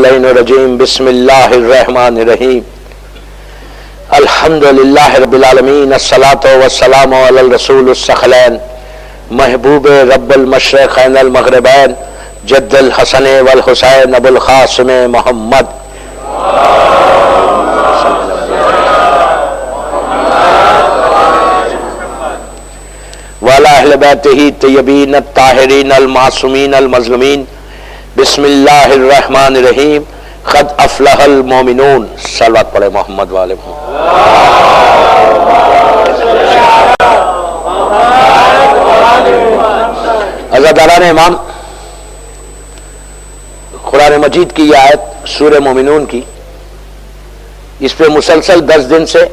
اللعین الرجیم بسم اللہ الرحمن الرحیم الحمدللہ رب العالمین الصلاۃ والسلام علی الرسول الثقلین محبوب رب المشرقین المغربین جد الحسن والحسین ابو القاسم محمد وعلی اہل بیتہ الطیبین الطاہرین المعصومین المظلومین بسم اللہ الرحمن الرحیم قد افلح المومنون صلوات پڑھے محمد والے محمد۔ عزاداران امام، قرآن مجید کی یہ آیت سورہ مومنون کی، اس پہ مسلسل 10 دن سے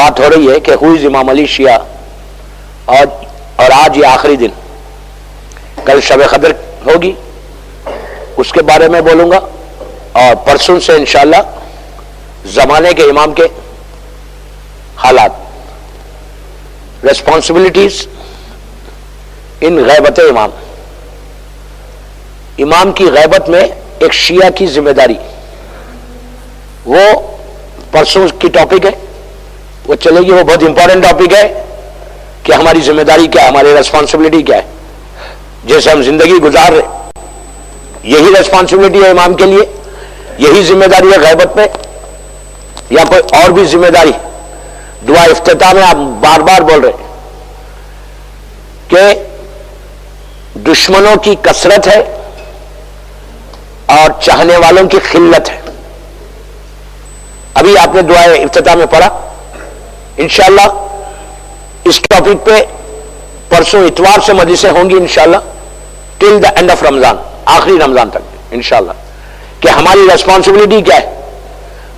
بات ہو رہی ہے کہ ہوئی امام علی شیعہ، اور آج یہ آخری دن، کل شب قدر ہوگی، اس کے بارے میں بولوں گا، اور پرسوں سے انشاءاللہ زمانے کے امام کے حالات، ریسپانسبلٹیز ان غیبت امام، امام کی غیبت میں ایک شیعہ کی ذمہ داری، وہ پرسوں کی ٹاپک ہے، وہ چلے گی، وہ بہت امپورٹنٹ ٹاپک ہے کہ ہماری ذمہ داری کیا ہے، ہماری ریسپانسبلٹی کیا ہے، جیسے ہم زندگی گزار رہے، یہی ریسپانسبلٹی ہے امام کے لیے، یہی ذمہ داری ہے غیبت میں، یا کوئی اور بھی ذمہ داری؟ دعا افتتاح میں آپ بار بار بول رہے کہ دشمنوں کی کثرت ہے اور چاہنے والوں کی قلت ہے۔ ابھی آپ نے دعا افتتاح میں پڑھا، انشاءاللہ اس ٹاپک پہ پرسوں اتوار سے مجلسیں ہوں گی انشاءاللہ ٹل دا اینڈ آف رمضان، آخری رمضان تک انشاءاللہ، کہ ہماری ریسپانسبلٹی کیا ہے۔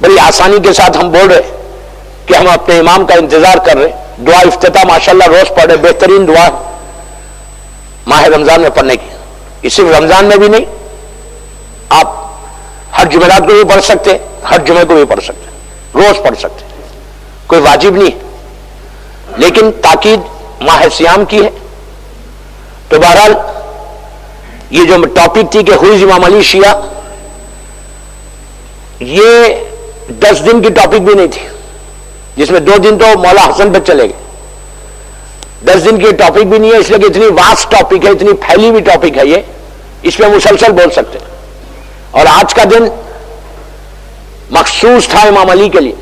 بڑی آسانی کے ساتھ ہم بول رہے کہ ہم اپنے امام کا انتظار کر رہے، دعا افتتاح ماشاءاللہ روز پڑھ رہے، بہترین دعا ہے ماہ رمضان میں پڑھنے کی۔ یہ صرف رمضان میں بھی نہیں، آپ ہر جمعرات کو بھی پڑھ سکتے، ہر جمعے کو بھی پڑھ سکتے، روز پڑھ سکتے، کوئی واجب نہیں، لیکن تاکید ماہ سیام کی ہے۔ تو بہرحال یہ جو ٹاپک تھی کہ ہوئی امام علی شیعہ، یہ 10 دن کی ٹاپک بھی نہیں تھی، جس میں 2 دن تو مولا حسن پہ چلے گئے، 10 دن کی ٹاپک بھی نہیں ہے، اس لیے کہ اتنی واسٹ ٹاپک ہے، اتنی پھیلی ہوئی ٹاپک ہے، یہ اس پہ مسلسل بول سکتے ہیں۔ اور آج کا دن مخصوص تھا امام علی کے لیے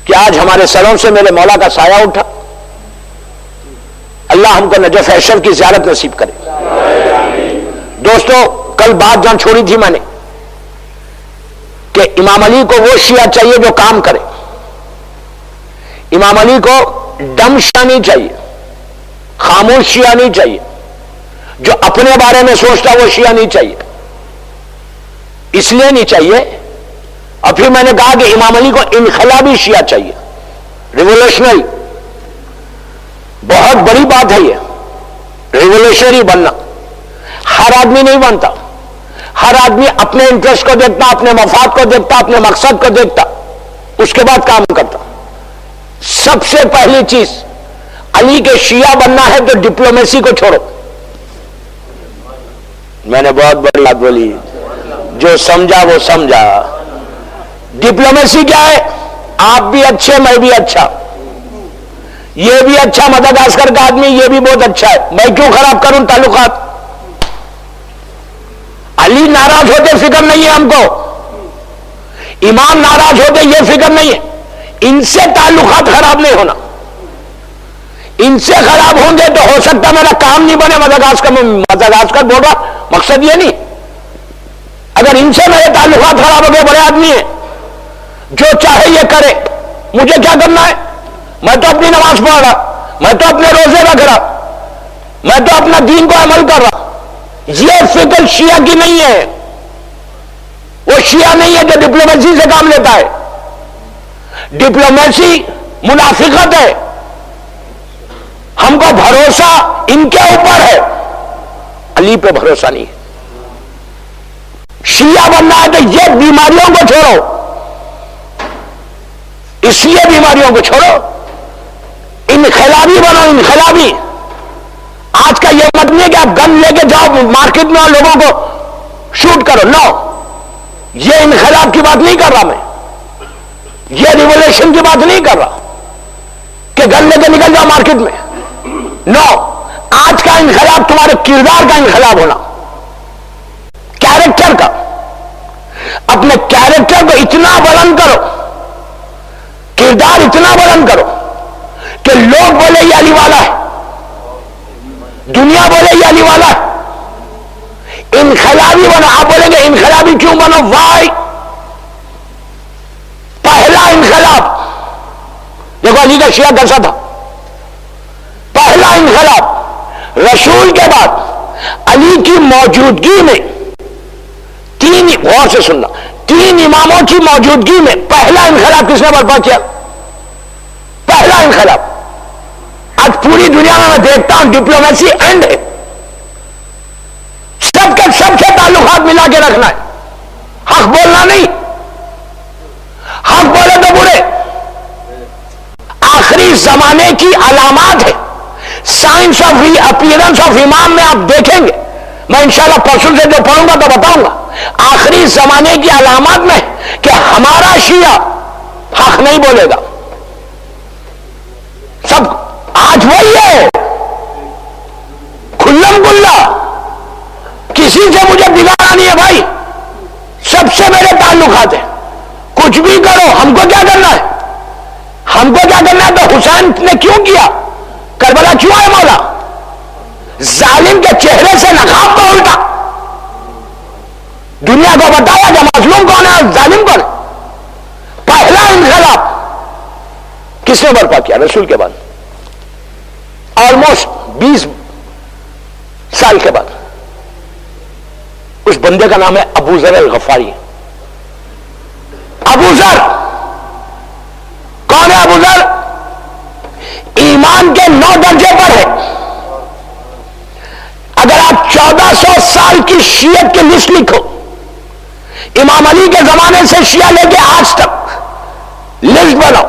کہ آج ہمارے سروں سے میرے مولا کا سایہ اٹھا، اللہ ہم کو نجف اشرف کی زیارت نصیب کرے۔ دوستو، کل بات جہاں چھوڑی تھی میں نے کہ امام علی کو وہ شیعہ چاہیے جو کام کرے، امام علی کو ڈم شیعہ نہیں چاہیے، خاموش شیعہ نہیں چاہیے، جو اپنے بارے میں سوچتا وہ شیعہ نہیں چاہیے۔ اس لیے نہیں چاہیے، اور پھر میں نے کہا کہ امام علی کو انقلابی شیعہ چاہیے، ریولیوشنری، بہت بڑی بات ہے یہ ریولیوشنری بننا۔ ہر آدمی نہیں بنتا، ہر آدمی اپنے انٹرسٹ کو دیکھتا، اپنے مفاد کو دیکھتا، اپنے مقصد کو دیکھتا، اس کے بعد کام کرتا۔ سب سے پہلی چیز علی کے شیعہ بننا ہے تو ڈپلومیسی کو چھوڑو۔ میں نے بہت بڑی بات بولی، جو سمجھا وہ سمجھا۔ ڈپلومیسی کیا ہے؟ آپ بھی اچھے، میں بھی اچھا، یہ بھی اچھا مدغاسکر کا آدمی، یہ بھی بہت اچھا ہے، میں کیوں خراب کروں تعلقات؟ علی ناراض ہوتے فکر نہیں ہے ہم کو، امام ناراض ہوتے یہ فکر نہیں ہے، ان سے تعلقات خراب نہیں ہونا، ان سے خراب ہوں گے تو ہو سکتا میرا کام نہیں بنے مدغاسکر میں۔ مدغاسکر بول رہا، مقصد یہ نہیں، اگر ان سے میرے تعلقات خراب ہو گئے، بڑے آدمی ہیں، جو چاہے یہ کرے، مجھے کیا کرنا ہے؟ میں تو اپنی نماز پڑھ رہا، میں تو اپنے روزے رکھ رہا، میں تو اپنا دین کو عمل کر رہا۔ یہ فکر شیعہ کی نہیں ہے، وہ شیعہ نہیں ہے جو ڈپلومیسی سے کام لیتا ہے۔ ڈپلومیسی منافقت ہے، ہم کو بھروسہ ان کے اوپر ہے، علی پہ بھروسہ نہیں ہے۔ شیعہ بننا ہے تو یہ بیماریوں کو چھوڑو، اس لیے بیماریوں کو چھوڑو، انقلابی بنو، انقلابی۔ آج کا یہ مت نہیں ہے کہ آپ گن لے کے جاؤ مارکیٹ میں اور لوگوں کو شوٹ کرو. نو, یہ انقلاب کی بات نہیں کر رہا میں, یہ ریولیوشن کی بات نہیں کر رہا کہ گن لے کے نکل جاؤ مارکیٹ میں. نو, آج کا انقلاب تمہارے کردار کا انقلاب ہونا, کیریکٹر کا. اپنے کیریکٹر کو اتنا بلند کرو, کردار اتنا بلند کرو کہ لوگ بولے یہ علی والا ہے, دنیا بولے یہ علی والا ہے. انقلابی بنو. آپ بولیں گے انقلابی کیوں بنو؟ وائی, پہلا انقلاب دیکھو علی کا شیعہ کیسا تھا. پہلا انقلاب رسول کے بعد علی کی موجودگی میں تین, غور سے سننا, تین اماموں کی موجودگی میں پہلا انقلاب کس نے برپا کیا؟ پہلا انقلاب. آج پوری دنیا میں دیکھتا ہوں ڈپلومیسی اینڈ ہے, سب کے سب سے تعلقات ملا کے رکھنا ہے, حق بولنا نہیں. حق بولے تو برے. آخری زمانے کی علامات ہے. Science of reappearance of امام میں آپ دیکھیں گے, میں انشاءاللہ پرسوں سے جو پڑھوں گا تو بتاؤں گا. آخری زمانے کی علامات میں کہ ہمارا شیعہ حق نہیں بولے گا. سب آج وہی ہے کھلم کھلا, کسی سے مجھے بگاڑا نہیں ہے بھائی, سب سے میرے تعلقات ہیں. کچھ بھی کرو, ہم کو کیا کرنا ہے؟ ہم کو کیا کرنا ہے؟ تو حسین نے کیوں کیا؟ کربلا کیوں ہے مولا؟ ظالم کے چہرے سے نقاب کو الٹا, دنیا کو بتایا کہ مظلوم کون ہے اور ظالم کون ہے. پہلا انقلاب کس نے برپا کیا؟ رسول کے بعد, آلموسٹ 20 سال کے بعد. اس بندے کا نام ہے ابو ذر الغفاری. ابو ذر کون ہے؟ ابو ذر ایمان کے 9 درجے پر ہے. اگر آپ 1400 سال کی شیعت کی لسٹ لکھو, امام علی کے زمانے سے شیعہ لے کے آج تک لسٹ بناؤ,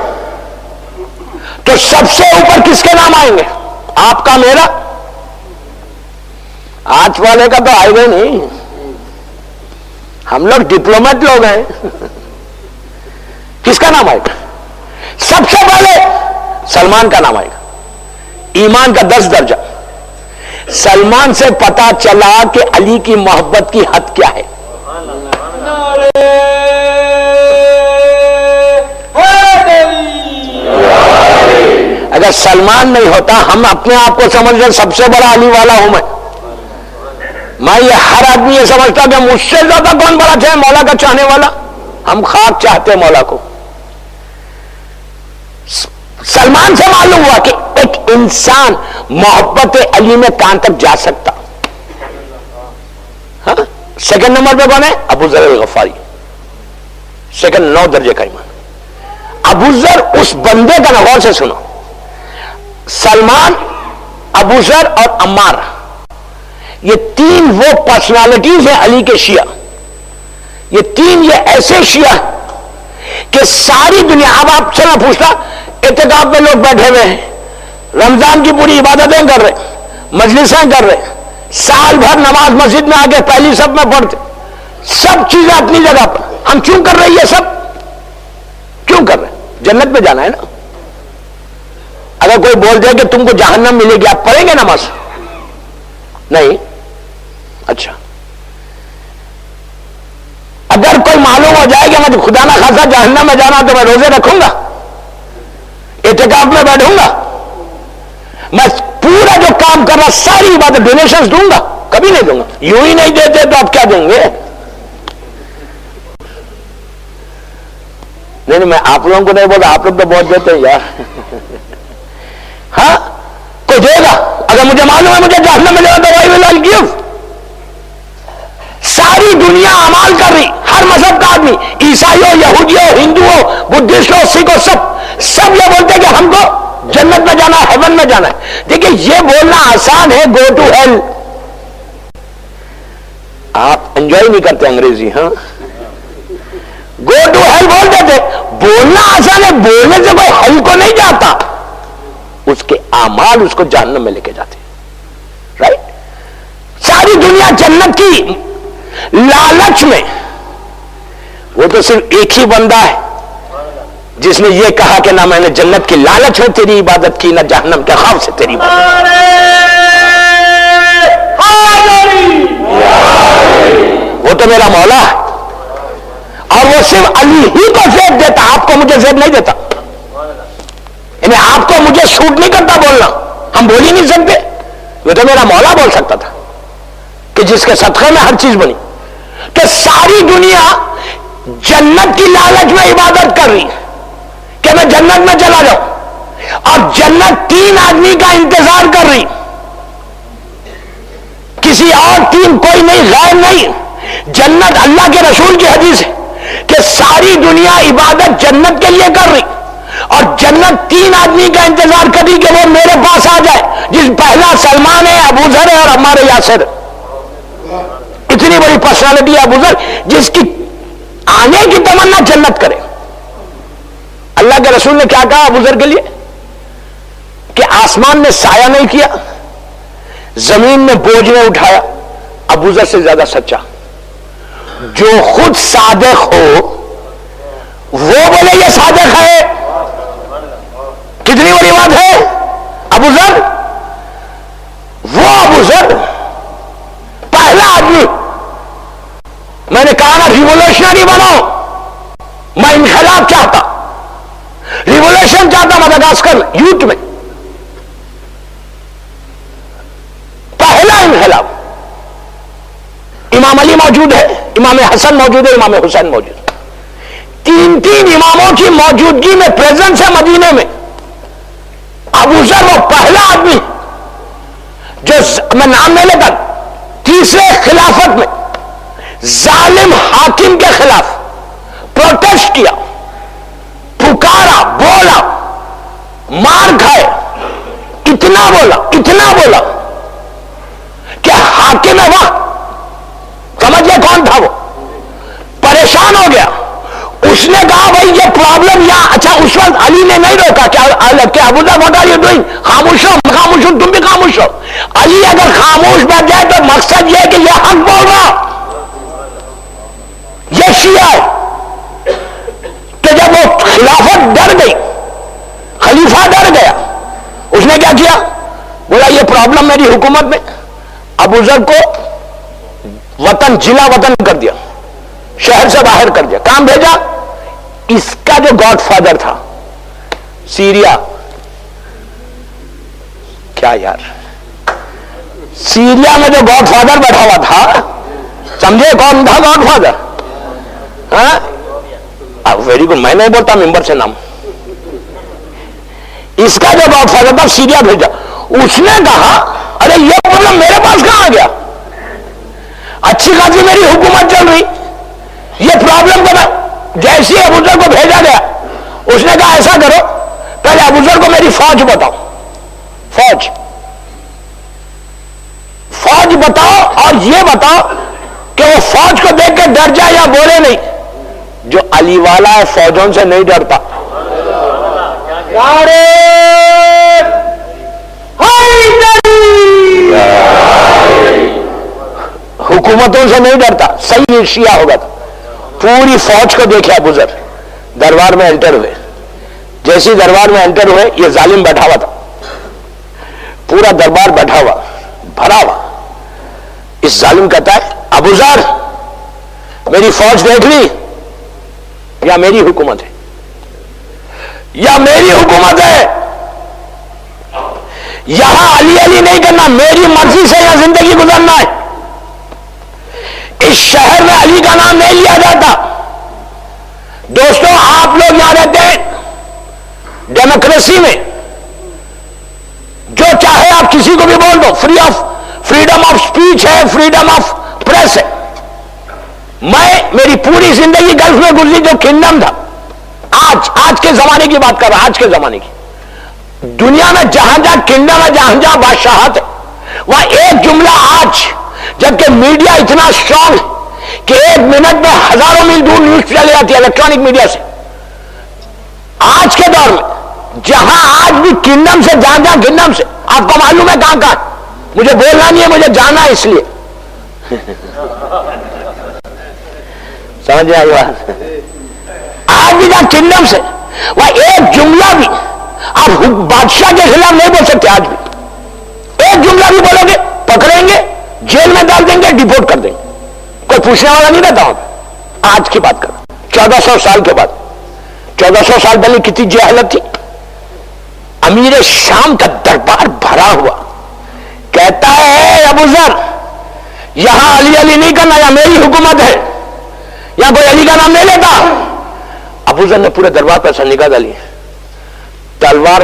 تو سب سے اوپر کس کے نام آئیں گے؟ آپ کا, میرا, آج والے کا تو آئے گا نہیں. ہم لوگ ڈپلومیٹ لوگ ہیں. کس کا نام آئے گا؟ سب سے پہلے سلمان کا نام آئے گا. ایمان کا 10 درجہ. سلمان سے پتا چلا کہ علی کی محبت کی حد کیا ہے. اگر سلمان نہیں ہوتا, ہم اپنے آپ کو سمجھتے سب سے بڑا علی والا ہوں میں یہ ہر آدمی یہ سمجھتا کہ مجھ سے زیادہ کون بڑا چاہے مولا کا چاہنے والا. ہم خاک چاہتے مولا کو. سلمان سے معلوم ہوا کہ ایک انسان محبت علی میں کہاں تک جا سکتا. ہاں, سیکنڈ نمبر پہ کون ہے؟ ابو ذر الغفاری. سیکنڈ 9 درجے کا ایمان. ابو ذر اس بندے کا غور سے سنو. سلمان, ابو ذر اور عمار, یہ تین وہ پرسنالٹیز ہیں علی کے شیعہ. یہ تین یہ ایسے شیعہ کہ ساری دنیا, اب آپ سے میں پوچھتا, اعتکاف میں لوگ بیٹھے ہوئے ہیں, رمضان کی پوری عبادتیں کر رہے, مجلسیں کر رہے, سال بھر نماز مسجد میں آ کے پہلی صف میں پڑھتے, سب چیزیں اپنی جگہ پر. ہم کیوں کر رہے ہیں یہ سب؟ کیوں کر رہے ہیں؟ جنت میں جانا ہے نا. اگر کوئی بول دے کہ تم کو جہنم ملے گی, آپ پڑھیں گے نماز؟ نہیں. اچھا, اگر کوئی معلوم ہو جائے کہ میں خدا نہ خاصا جہنم میں جانا تو میں روزے رکھوں گا, اعتکاف میں بیٹھوں گا, میں پورا جو کام کر رہا ساری باتیں ڈونیشنز دوں گا؟ کبھی نہیں دوں گا. یوں ہی نہیں دیتے تو آپ کیا دیں گے؟ نہیں, میں آپ لوگوں کو نہیں بولتا, آپ لوگ تو بہت دیتے ہیں یار. ہاں, کوئی دے گا؟ اگر مجھے معلوم ہے مجھے جہنم میں جانا تو وائی ول آئی گیو. ساری دنیا اعمال کر رہی, ہر مذہب کا آدمی, عیسائی ہو, یہودی ہو, ہندو ہو, بدھسٹ ہو, سکھ ہو, سب یہ بولتے ہیں کہ ہم کو جنت میں جانا ہے, ہیون میں جانا ہے. دیکھیں یہ بولنا آسان ہے, گو ٹو ہیل. آپ انجوائے نہیں کرتے انگریزی. ہاں, گو ٹو ہیل بول دیتے, بولنا آسان ہے, بولنے سے کوئی ہیل کو نہیں جاتا, اس کے اعمال اس کو جہنم میں لے کے جاتے. رائٹ. ساری دنیا جنت کی لالچ میں وہ تو صرف ایک ہی بندہ ہے جس نے یہ کہا کہ نہ میں نے جنت کی لالچ میں تیری عبادت کی، نہ جہنم کے خوف سے تیری عبادت کی۔ وہ تو میرا مولا ہے، اور وہ صرف علی ہی کو زیب دیتا، آپ کو مجھے زیب نہیں دیتا، یعنی آپ کو مجھے سوٹ نہیں کرتا بولنا، ہم بول ہی نہیں سکتے، وہ تو میرا مولا بول سکتا تھا کہ جس کے صدقے میں ہر چیز بنی۔ کہ ساری دنیا جنت کی لالچ میں عبادت کر رہی کہ میں جنت میں چلا جاؤں، اور جنت 3 آدمی کا انتظار کر رہی، کسی اور 3 کوئی نہیں، غیر نہیں، جنت اللہ کے رسول کی حدیث ہے کہ ساری دنیا عبادت جنت کے لیے کر رہی، اور جنت 3 آدمی کا انتظار کر رہی کہ وہ میرے پاس آ جائے، جس پہلا سلمان ہے، ابو ذر ہے، اور عمار یاسر۔ اتنی بڑی پرسنالٹی ہے ابو ذر، جس کی آنے کی تمنا جنت کرے۔ اللہ کے رسول نے کیا کہا ابو ذر کے لیے کہ آسمان نے سایہ نہیں کیا، زمین میں بوجھ نہیں اٹھایا۔ ابو ذر سے زیادہ سچا جو خود صادق ہو وہ بولے یہ صادق ہے، کتنی بڑی بات ہے۔ ابو ذر، وہ ابو ذر پہلا آدمی، میں نے کہا نا ریولوشنری بنو، میں انقلاب چاہتا، ریولوشن چاہتا مدغاسکر یوتھ میں، پہلا انقلاب۔ امام علی موجود ہے، امام حسن موجود ہے، امام حسین موجود ہے، 3 اماموں کی موجودگی میں پریزنس ہے مدینے میں۔ ابو ذر وہ پہلا آدمی جو میں نام نہیں لیتا، تیسرے خلافت میں ظالم حاکم کے خلاف پروٹیسٹ کیا، پکارا، بولا، مار کھائے، اتنا بولا کہ حاکم وقت سمجھے کون تھا، وہ پریشان ہو گیا۔ اس نے کہا بھائی یہ پرابلم یا اچھا، اس وقت علی نے نہیں روکا کہ ابو ذر واٹ آر یو ڈوئنگ، خاموش ہو، تم بھی خاموش ہو۔ علی اگر خاموش بیٹھ جائے تو مقصد یہ کہ یہ حق بول رہا، یہ شیعہ ہے۔ تو جب وہ خلافت ڈر گئی، خلیفہ ڈر گیا، اس نے کیا کیا، بولا یہ پرابلم میری حکومت میں۔ ابو ذر کو وطن، جلا وطن کر دیا، شہر سے باہر کر دیا، کام بھیجا۔ اس کا جو گاڈ فادر تھا سیریا، کیا یار، سیریا میں جو گاڈ فادر بیٹھا ہوا تھا، سمجھے کون تھا گاڈ فادر؟ ویری گڈ، میں نہیں بولتا ممبر سے نام۔ اس کا جو گاڈ فادر تھا سیریا بھیجا، اس نے کہا ارے یہ پرابلم میرے پاس کہاں آ گیا، اچھی خاصی میری حکومت چل رہی، یہ پرابلم بنا۔ جیسے ابو ذر کو بھیجا گیا، اس نے کہا ایسا کرو، پہلے ابو ذر کو میری فوج بتاؤ، فوج بتاؤ، اور یہ بتاؤ کہ وہ فوج کو دیکھ کے ڈر جائے یا بولے نہیں۔ جو علی والا ہے فوجوں سے نہیں ڈرتا، حکومتوں سے نہیں ڈرتا، صحیح شیعہ ہوگا تھا۔ پوری فوج کو دیکھے ابو ذر دربار میں انٹر ہوئے، جیسی دربار میں انٹر ہوئے یہ ظالم بیٹھا ہوا تھا، پورا دربار بیٹھا ہوا بھرا ہوا۔ اس ظالم کہتا ہے ابو ذر میری فوج دیکھ لی، یا میری حکومت ہے، یا میری حکومت ہے، یہاں علی نہیں کرنا، میری مرضی سے یہاں زندگی گزارنا ہے۔ اس شہر میں علی کا نام نہیں لیا جاتا۔ دوستوں آپ لوگ یہاں رہتے ہیں ڈیموکریسی میں، جو چاہے آپ کسی کو بھی بول دو، فریڈم آف سپیچ ہے، فریڈم آف پریس ہے۔ میری پوری زندگی گلف میں گزری، جو کنگڈم تھا، آج کے زمانے کی بات کر رہا، آج کے زمانے کی دنیا میں جہاں جہاں کنگڈم ہے، جہاں جہاں بادشاہت ہے، وہاں ایک جملہ آج، جبکہ میڈیا اتنا اسٹرانگ ہے کہ 1 منٹ میں ہزاروں میل دور نیوز چلی جاتی ہے الیکٹرانک میڈیا سے۔ آج کے دور میں جہاں آج بھی کنگڈم سے، جہاں جہاں کنگڈم سے، آپ کو معلوم ہے کہاں کہاں، مجھے بولنا نہیں ہے، مجھے جانا ہے اس لیے سمجھ میں آئی بات؟ آج بھی جہاں کنڈم سے وہ ایک جملہ بھی آپ بادشاہ کے خلاف نہیں بول سکتے. آج بھی ایک جملہ بھی بولو گے پکڑیں گے, جیل میں ڈال دیں گے, ڈیپورٹ کر دیں گے, کوئی پوچھنے والا نہیں رہتا. آج کی بات کرو, 1400 سال کے بعد. 1400 سال پہلے کتنی جہالت تھی. امیر شام کا دربار بھرا ہوا, کہتا ہے ابو ذر یہاں علی علی نہیں کرنا, یا میری حکومت ہے, یا کوئی علی کا نام نہیں لیتا. ابو ذر نے پورے دربار پر نگاہ ڈالی, تلوار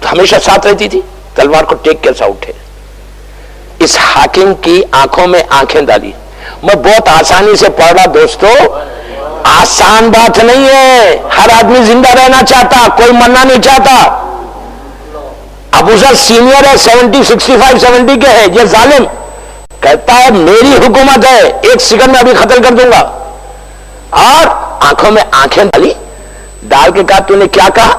ہمیشہ ساتھ رہتی تھی, تلوار کو ٹیک کیسا اٹھے. اس حاکم کی آنکھوں میں آنکھیں ڈالی. میں بہت آسانی سے پڑھ رہا دوستو, آسان بات نہیں ہے. ہر آدمی زندہ رہنا چاہتا, کوئی مرنا نہیں چاہتا. ابو ذر سینئر ہے, 70 65 70 کے ہے. یہ ظالم کہتا ہے میری حکومت ہے, ایک سیکنڈ میں ابھی قتل کر دوں گا. اور آنکھوں میں آنکھیں ڈالی, ڈال کے کہا تو نے کیا کہا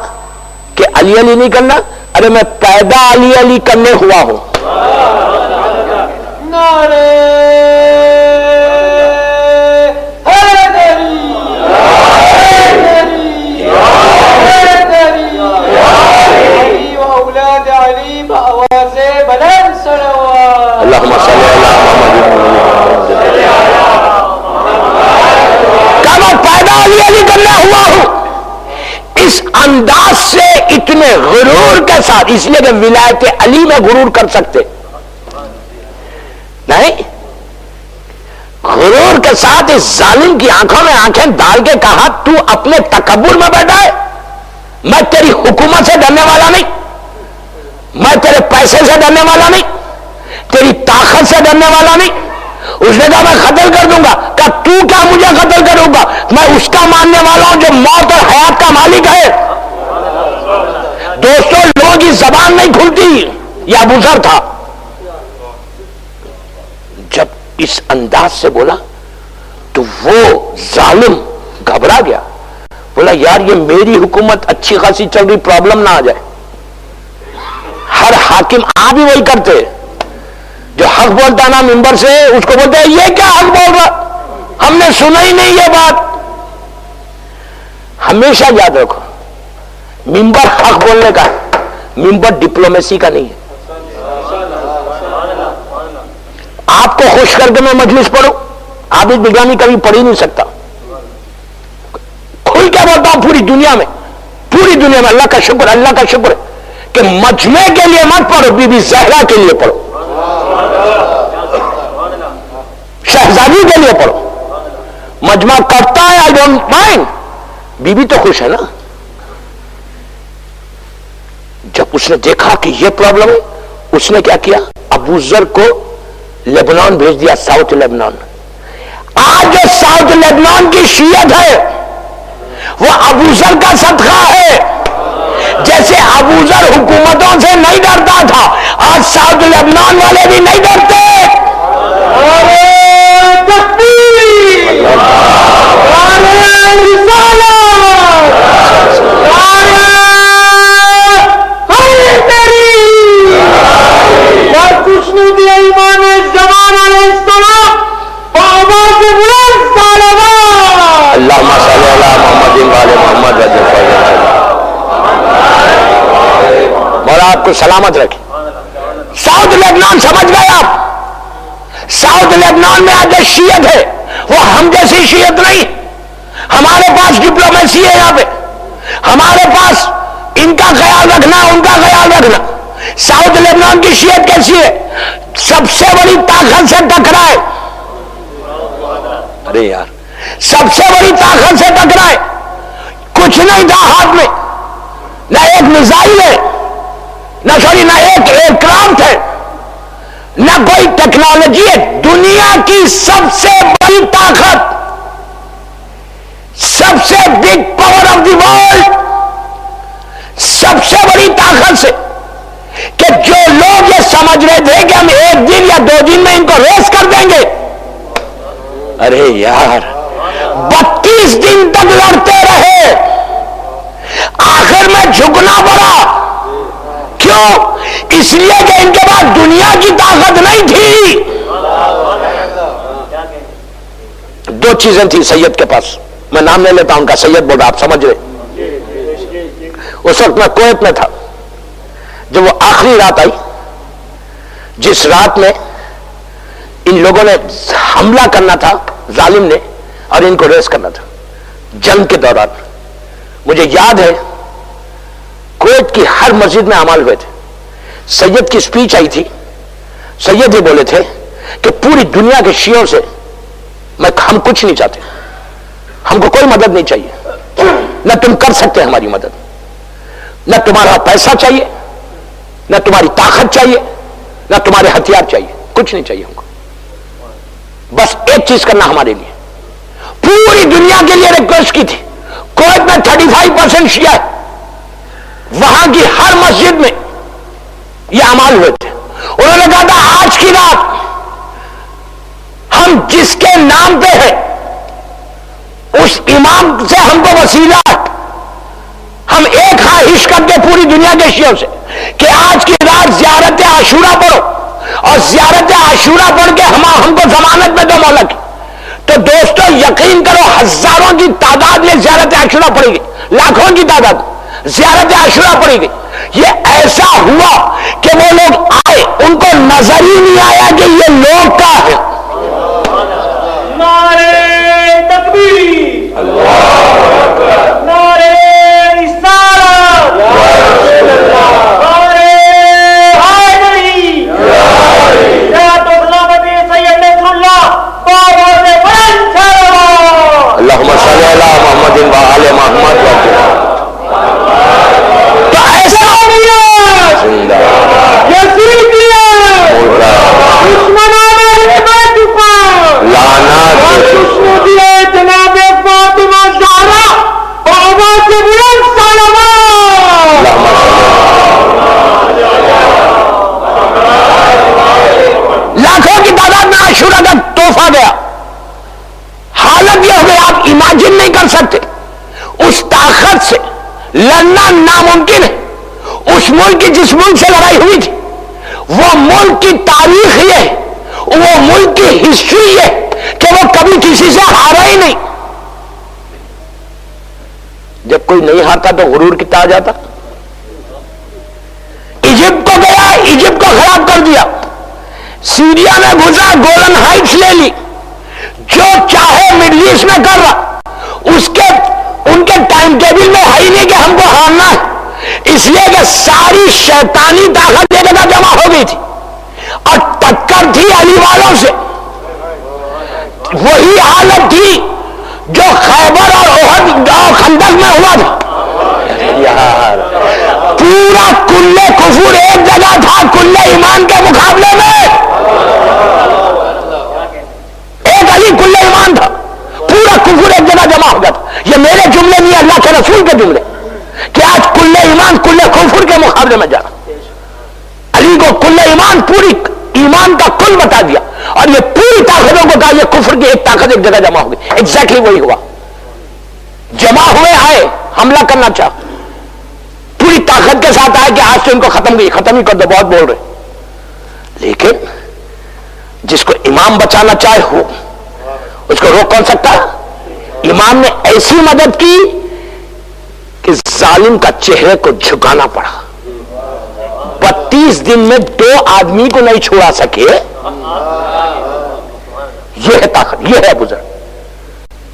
کہ علی علی نہیں کرنا؟ ارے میں پیدا علی علی کرنے ہوا ہوں. اللہم صلی اللہ کہ میں پیدا علی علی کرنا ہوا ہوں. اس انداز سے اتنے غرور کے ساتھ, اس لیے کہ ولایت علی میں غرور کر سکتے نہیں, غرور کے ساتھ اس ظالم کی آنکھوں میں آنکھیں ڈال کے کہا تو اپنے تکبر میں بیٹھا ہے, میں تیری حکومت سے ڈرنے والا نہیں, میں تیرے پیسے سے ڈرنے والا نہیں, تیری طاقت سے ڈرنے والا نہیں. اس نے کہا میں قتل کر دوں گا. کہا تو کیا مجھے قتل کروں گا, میں اس کا ماننے والا ہوں جو موت اور حیات کا مالک ہے. دوستوں لوگوں کی زبان نہیں کھلتی, یہ ابو ذر تھا. جب اس انداز سے بولا تو وہ ظالم گھبرا گیا, بولا یار یہ میری حکومت اچھی خاصی چل رہی, پرابلم نہ آ جائے. ہر حاکم آپ بھی وہی کرتے, جو حق بولتا نا ممبر سے, اس کو بولتے ہیں یہ کیا حق بول رہا, ہم نے سنا ہی نہیں یہ بات. ہمیشہ یاد رکھو ممبر حق بولنے کا, ممبر ڈپلومیسی کا نہیں ہے. آپ کو خوش کر کے میں مجلس پڑھوں, عابد بگانی کبھی پڑھ ہی نہیں سکتا. کھل کے بولتا ہوں پوری دنیا میں, پوری دنیا میں اللہ کا شکر, اللہ کا شکر کہ مجمع کے لیے مت پڑھو, بی بی زہرا کے لیے پڑھو, شہزادی کے لیے پڑھو. مجمع کرتا ہے آئی ڈونٹ مائنڈ, بی بی تو خوش ہے نا. جب اس نے دیکھا کہ یہ پرابلم ہے, اس نے کیا کیا, ابو ذر کو لیبنان بھیج دیا, ساؤتھ لیبنان. آج جو ساؤتھ لیبنان کی شیعت ہے وہ ابو ذر کا صدقہ ہے. جیسے ابو ذر حکومتوں سے نہیں ڈرتا تھا, آج ساؤتھ لیبنان والے بھی نہیں ڈرتے. اللہم صلی اللہ محمد والے محمد مولا آپ کو سلامت رکھے. ساؤتھ لیبنان سمجھ گئے آپ, ساؤتھ لیبنان میں آج شیعت ہے, وہ ہم جیسی شیعت نہیں. ہمارے پاس ڈپلومیسی ہے, یہاں پہ ہمارے پاس ان کا خیال رکھنا, ان کا خیال رکھنا. ساؤتھ لیبنان کی شیعت کیسی ہے, سب سے بڑی طاقت سے ٹکرائے. ارے یار, سب سے بڑی طاقت سے ٹکرائے, کچھ نہیں تھا ہاتھ میں, نہ ایک میزائل ہے, نہ ایک ایئر کرافٹ ہے, نہ کوئی ٹیکنالوجی ہے. دنیا کی سب سے بڑی طاقت, سب سے big power of the world, سب سے بڑی طاقت سے, کہ جو لوگ یہ سمجھ رہے تھے کہ ہم ایک دن یا 2 دن میں ان کو ریس کر دیں گے, ارے یار 32 دن تک لڑتے رہے, آخر میں جھکنا پڑا. کیوں؟ اس لیے کہ ان کے پاس دنیا کی طاقت نہیں تھی. دو چیزیں تھی سید کے پاس، میں نام نہیں لیتا ان کا، سید بول رہا، آپ سمجھ رہے۔ اس وقت میں کویت میں تھا جب وہ آخری رات آئی، جس رات میں ان لوگوں نے حملہ کرنا تھا ظالم نے، اور ان کو ریس کرنا تھا جنگ کے دوران۔ مجھے یاد ہے کویت کی ہر مسجد میں اعمال ہوئے تھے، سید کی سپیچ آئی تھی، سید یہ بولے تھے کہ پوری دنیا کے شیعوں سے ہم کچھ نہیں چاہتے، ہم کو کوئی مدد نہیں چاہیے، نہ تم کر سکتے ہماری مدد، نہ تمہارا پیسہ چاہیے، نہ تمہاری طاقت چاہیے، نہ تمہارے ہتھیار چاہیے، کچھ نہیں چاہیے ہم کو، بس ایک چیز کرنا ہمارے لیے۔ پوری دنیا کے لیے ریکویسٹ کی تھی۔ کویت میں 35% شیعہ ہے، وہاں کی ہر مسجد میں یہ اعمال ہوئے تھے۔ انہوں نے کہا تھا آج کی رات ہم جس کے نام پہ ہیں اس امام سے ہم کو وسیلہ، ہم ایک خواہش کرتے پوری دنیا کے شیعوں سے کہ آج کی رات زیارت عاشورہ پڑھو، اور زیارت عاشورہ پڑھ کے ہم کو ضمانت میں دو مولا کی۔ تو دوستو یقین کرو ہزاروں کی تعداد میں زیارت عاشورہ پڑھی گئی، لاکھوں کی تعداد زیارت عاشورہ پڑھی گئی۔ یہ ایسا ہوا کہ وہ لوگ آئے، ان کو نظر ہی نہیں آیا کہ یہ لوگ کا ہے۔ نعرہ تکبیر، نعرہ رسالت، نعرہ حیدری، ذات و سلامت سید نصر اللہ بابا نے بلند کرو۔ اللہم صلی علی محمد و آل محمد و تو ایسا جناب فاطمہ زہرا بابا کے بلند صلوات۔ لاکھوں کی تعداد میں عاشورہ کا تحفہ گیا۔ حالت یہ ہو گئی آپ امیجن نہیں کر سکتے، اس طاقت سے لڑنا ناممکن ہے۔ اس ملک کی جس ملک سے لڑائی ہوئی تھی، وہ ملک کی تاریخ یہ ہے، وہ ملک کی ہسٹری یہ ہے کہ وہ کبھی کسی سے ہارا ہی نہیں۔ جب کوئی نہیں ہارتا تو غرور کتنا آ جاتا۔ ایجپٹ کو گیا، ایجپٹ کو خراب کر دیا، سیریا میں گھسا، گولن ہائٹس لے لی، جو چاہے مڈل ایسٹ میں کر رہا، ان کے ٹائم ٹیبل میں ہے ہی نہیں کہ ہم کو ہارنا ہے، اس لیے کہ ساری شیطانی طاقت ایک جگہ جمع ہو گئی تھی، اور ٹکر تھی علی والوں سے۔ وہی حالت تھی جو خیبر اور احد اور خندق میں ہوا تھا۔ پورا کلے کفر ایک جگہ تھا کلے ایمان کے مقابلے میں، ایک علی کلے ایمان تھا، پورا کفر ایک جگہ جمع ہو گیا تھا۔ یہ میرے جملے نہیں، اللہ کے رسول کے جملے، کہ آج کلے ایمان کلے کفر کے مقابلے میں جانا۔ علی کو کلے ایمان، پوری ایمان کا کل بتا دیا، اور یہ پوری طاقتوں کو کہا یہ کفر کی ایک طاقت ایک جگہ جمع ہو گئی۔ ایگزیکٹلی وہی ہوا، جمع ہوئے آئے، حملہ کرنا چاہ، پوری طاقت کے ساتھ آئے کہ آج تو ان کو ختم ہی کر دو، بہت بول رہے۔ لیکن جس کو امام بچانا چاہے ہو، اس کو روک کون سکتا؟ امام نے ایسی مدد کی کہ ظالم کا چہرے کو جھکانا پڑا۔ 32 دن میں 2 آدمی کو نہیں چھوڑا سکے۔ یہ ہے طاقت، یہ ہے ابوذر،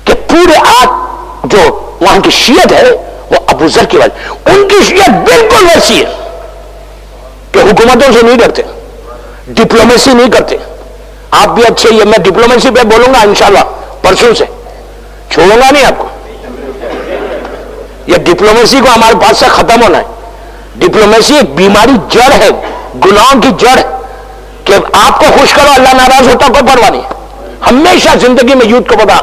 کہ پورے آج جو وہاں کی شیعت ہے وہ ابوذر کی وجہ، ان کی شیعت بالکل ویسی ہے کہ حکومتوں سے نہیں ڈرتے، ڈپلومیسی نہیں کرتے۔ آپ بھی اچھے، یہ میں ڈپلومیسی پہ بولوں گا انشاءاللہ پرسوں سے، چھوڑوں گا نہیں آپ کو۔ یہ ڈپلومیسی کو ہمارے پاس سے ختم ہونا ہے۔ ڈپلومیسی ایک بیماری جڑ ہے، گناہوں کی جڑ ہے، کہ آپ کو خوش کرو اللہ ناراض ہوتا کوئی پرواہ نہیں۔ ہمیشہ زندگی میں یوتھ کو بتا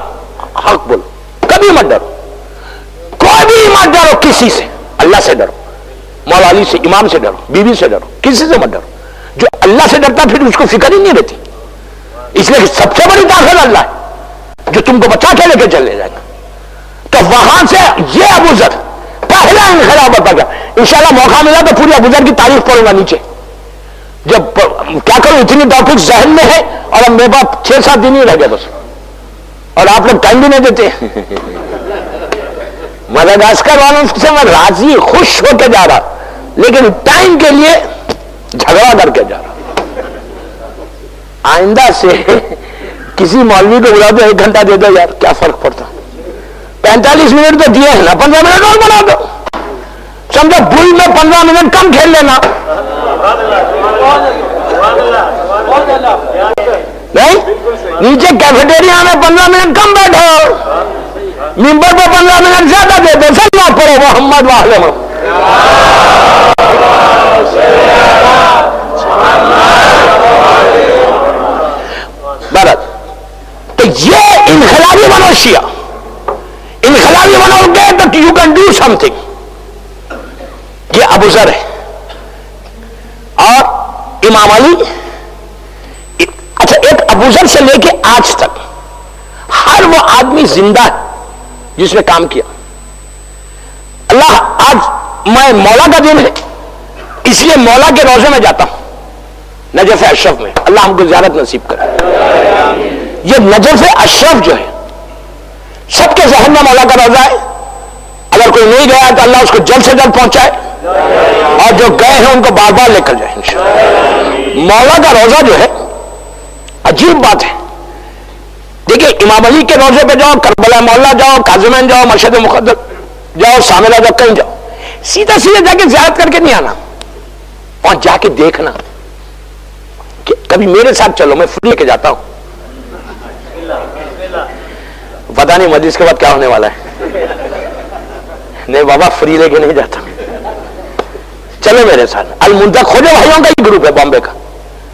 حق بولو، کبھی مت ڈرو، کوئی بھی مت ڈرو کسی سے، اللہ سے ڈرو، مولا علی سے، امام سے ڈرو، بیوی سے ڈرو، کسی سے مت ڈرو۔ جو اللہ سے ڈرتا پھر اس کو فکر ہی نہیں رہتی، اس لیے کہ سب سے بڑی طاقت اللہ ہے جو تم کو بچا کے لے کے چلے جائے گا۔ تو وہاں سے یہ ابوذر پہلا انقلاب ہوتا گیا۔ انشاءاللہ موقع ملا تو پوری ابوذر کی تاریخ پڑھوں گا نیچے، جب کیا کروں اتنی ٹاپک ذہن میں ہے، اور اب میرے پاس 6-7 دن ہی رہ گئے بس۔ اور آپ لوگ ٹائم بھی نہیں دیتے. مدغاسکر والوں سے میں راضی خوش ہو کے جا رہا, لیکن ٹائم کے لیے جھگڑا کر کے جا رہا. آئندہ سے کسی مولوی کو بلا دو 1 گھنٹہ دے دو یار, کیا فرق پڑتا. 45 منٹ تو دیے ہیں نا, 15 منٹ اور بنا دو. سمجھو بل میں 15 منٹ کم کھیل لینا. نہیں, نیچے کیفیٹیریا میں 15 منٹ کم بیٹھو, ممبر پہ 15 منٹ زیادہ دے دو. سلام پڑھو محمد وعلیہ. تو یہ انقلابی بنو شیعہ, انقلابی بنو گے تو you can do some thing. یہ ابو ذر ہے اور امام علی. اچھا, ایک ابو ذر سے لے کے آج تک ہر وہ آدمی زندہ ہے جس نے کام کیا. اللہ, آج میں مولا کا دن ہے اس لیے مولا کے روزے میں جاتا ہوں, نجف اشرف میں. اللہ ہم کو زیارت نصیب کرے. یہ نجف اشرف جو ہے سب کے ذہن میں مولا کا روزہ ہے. اگر کوئی نہیں گیا تو اللہ اس کو جلد سے جلد پہنچائے, اور جو گئے ہیں ان کو بار بار لے کر جائے انشاءاللہ. مولا کا روزہ جو ہے عجیب بات ہے. دیکھیں, امام علی کے روزے پہ جاؤ, کربلا مولا جاؤ, کاظمین جاؤ, مشہد مقدم جاؤ, سامرہ جاؤ, کہیں جاؤ, سیدھا سیدھا جا کے زیارت کر کے نہیں آنا, اور جا کے دیکھنا. کہ کبھی میرے ساتھ چلو, میں فری لے کے جاتا ہوں. پتا نہیں مجلس کے بعد کیا ہونے والا ہے. نہیں بابا, فری لے کے نہیں جاتا, چلو میرے ساتھ. المنتظر کھوجے بھائیوں کا ہی گروپ ہے بامبے کا,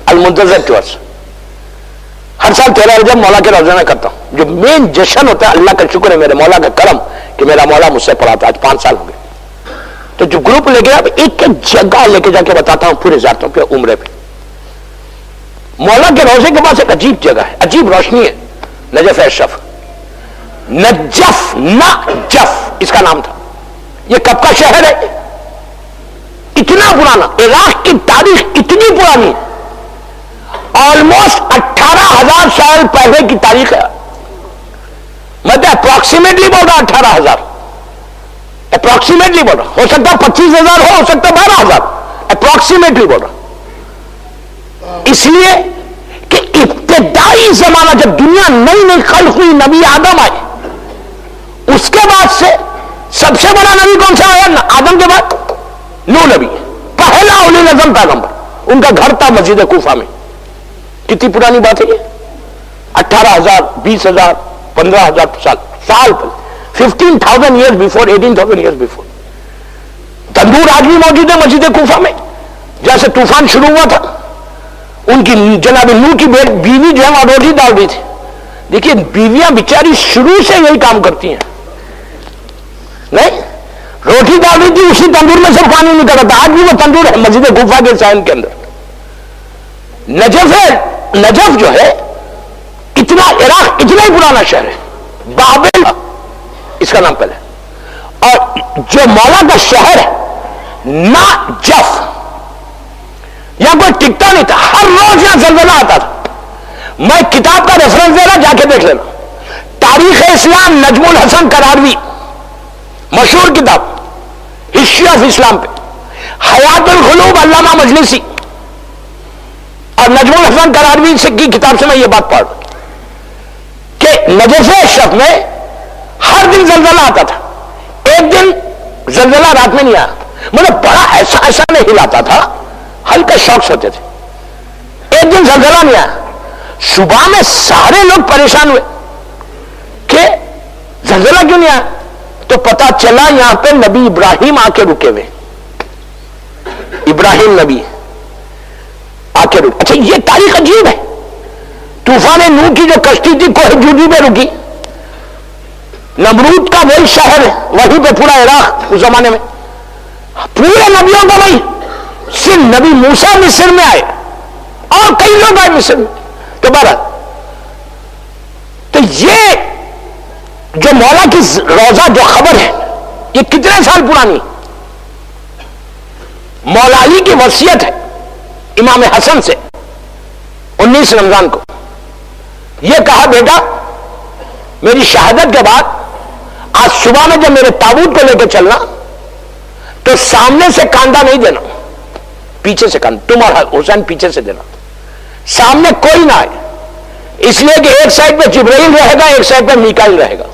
المنتظر ٹورس. ہر سال 13 رجب مولا کے روزے میں کرتا ہوں. جو مین جشن ہوتا ہے, اللہ کا شکر ہے میرے مولا کا کرم کہ میرا مولا مجھ سے پڑھاتا. آج 5 سال ہو گئے. تو جو گروپ لے گیا, ایک ایک جگہ لے کے جا کے بتاتا ہوں پورے زیارتوں پہ, عمرے پہ. مولا کے روزے کے پاس ایک عجیب جگہ ہے, عجیب روشنی ہے, نجف اشرف. نجف, نجف اس کا نام تھا. یہ کب کا شہر ہے؟ اتنا پرانا. عراق کی تاریخ اتنی پرانی ہے, آلموسٹ 18,000 سال پہلے کی تاریخ ہے. میں تو اپروکسیمیٹلی بول رہا 18,000, اپروکسیمیٹلی بول رہا. ہو سکتا 25,000 ہو سکتا 12,000, اپروکسیمیٹلی بول رہا. اس لیے کہ ابتدائی زمانہ جب دنیا نئی نئی خلق ہوئی, نبی آدم آئے, اس کے بعد سے سب سے بڑا نبی کون سا آیا؟ آدم کے بعد نوح نبی, پہلا اولی العزم پیغمبر. ان کا گھر تھا مسجد کوفہ میں. کتنی پرانی بات ہے یہ؟ 18,000, 20,000, 15,000 سال پہلے. 15,000 years before, 18,000 years before. تندور آج بھی موجود ہے مسجد کوفہ میں. جیسے طوفان شروع ہوا تھا, ان کی جناب نوح کی بیوی جو ہے وہاں روٹی ڈال دی تھی. دیکھیے بیویاں بیچاری شروع سے یہی کام کرتی ہیں. نہیں, روٹی ڈال دی تھی, اسی تندور میں سے پانی نکل رہا تھا. آج بھی وہ تندور ہے مسجد کوفہ کے سائن کے اندر. نجف ہے, نجف جو ہے اتنا, عراق اتنا ہی پرانا شہر ہے. بابل اس کا نام پہلے. اور جو مولا کا شہر ہے نجف, یہاں کوئی ٹکتا نہیں تھا, ہر روز یہاں زلزلہ آتا تھا. میں کتاب کا ریفرنس دے رہا, جا کے دیکھ لینا. تاریخ اسلام نجم الحسن کراروی, مشہور کتاب ہسٹری آف اسلام پہ. حیات القلوب علامہ مجلسی, اور نجم الحسن کراروی کی کتاب سے میں یہ بات پڑھ رہا کہ نجف اشرف میں ہر دن زلزلہ آتا تھا. ایک دن زلزلہ رات میں نہیں آیا, مطلب بڑا ایسا نہیں ہلاتا تھا, ہلکے شاکس ہوتے تھے. ایک دن زلزلہ نہیں آیا. صبح میں سارے لوگ پریشان ہوئے کہ زلزلہ کیوں نہیں آیا. تو پتا چلا یہاں پہ نبی ابراہیم آ کے رکے ہوئے. ابراہیم نبی آ کے رکے. اچھا یہ تاریخ عجیب ہے. طوفان نوح کی جو کشتی تھی کوہ جودی پہ رکی. نمرود کا وہی شہر ہے, وہیں پہ پورا عراق اس زمانے میں. پورے نبیوں کا وہی. صرف نبی موسیٰ مصر میں آئے اور کئی لوگ آئے مصر میں. تو بہرحال, تو یہ جو مولا کی روزہ جو خبر ہے یہ کتنے سال پرانی. مولا علی کی وصیت ہے امام حسن سے 19 رمضان کو. یہ کہا بیٹا میری شہادت کے بعد آج صبح میں جب میرے تابوت کو لے کے چلنا تو سامنے سے کاندھا نہیں دینا، پیچھے سے کاندھا، تم اور حسین پیچھے سے دینا، سامنے کوئی نہ آئے، اس لیے کہ ایک سائڈ پہ جبرائیل رہے گا، ایک سائڈ پہ میکائیل رہے گا،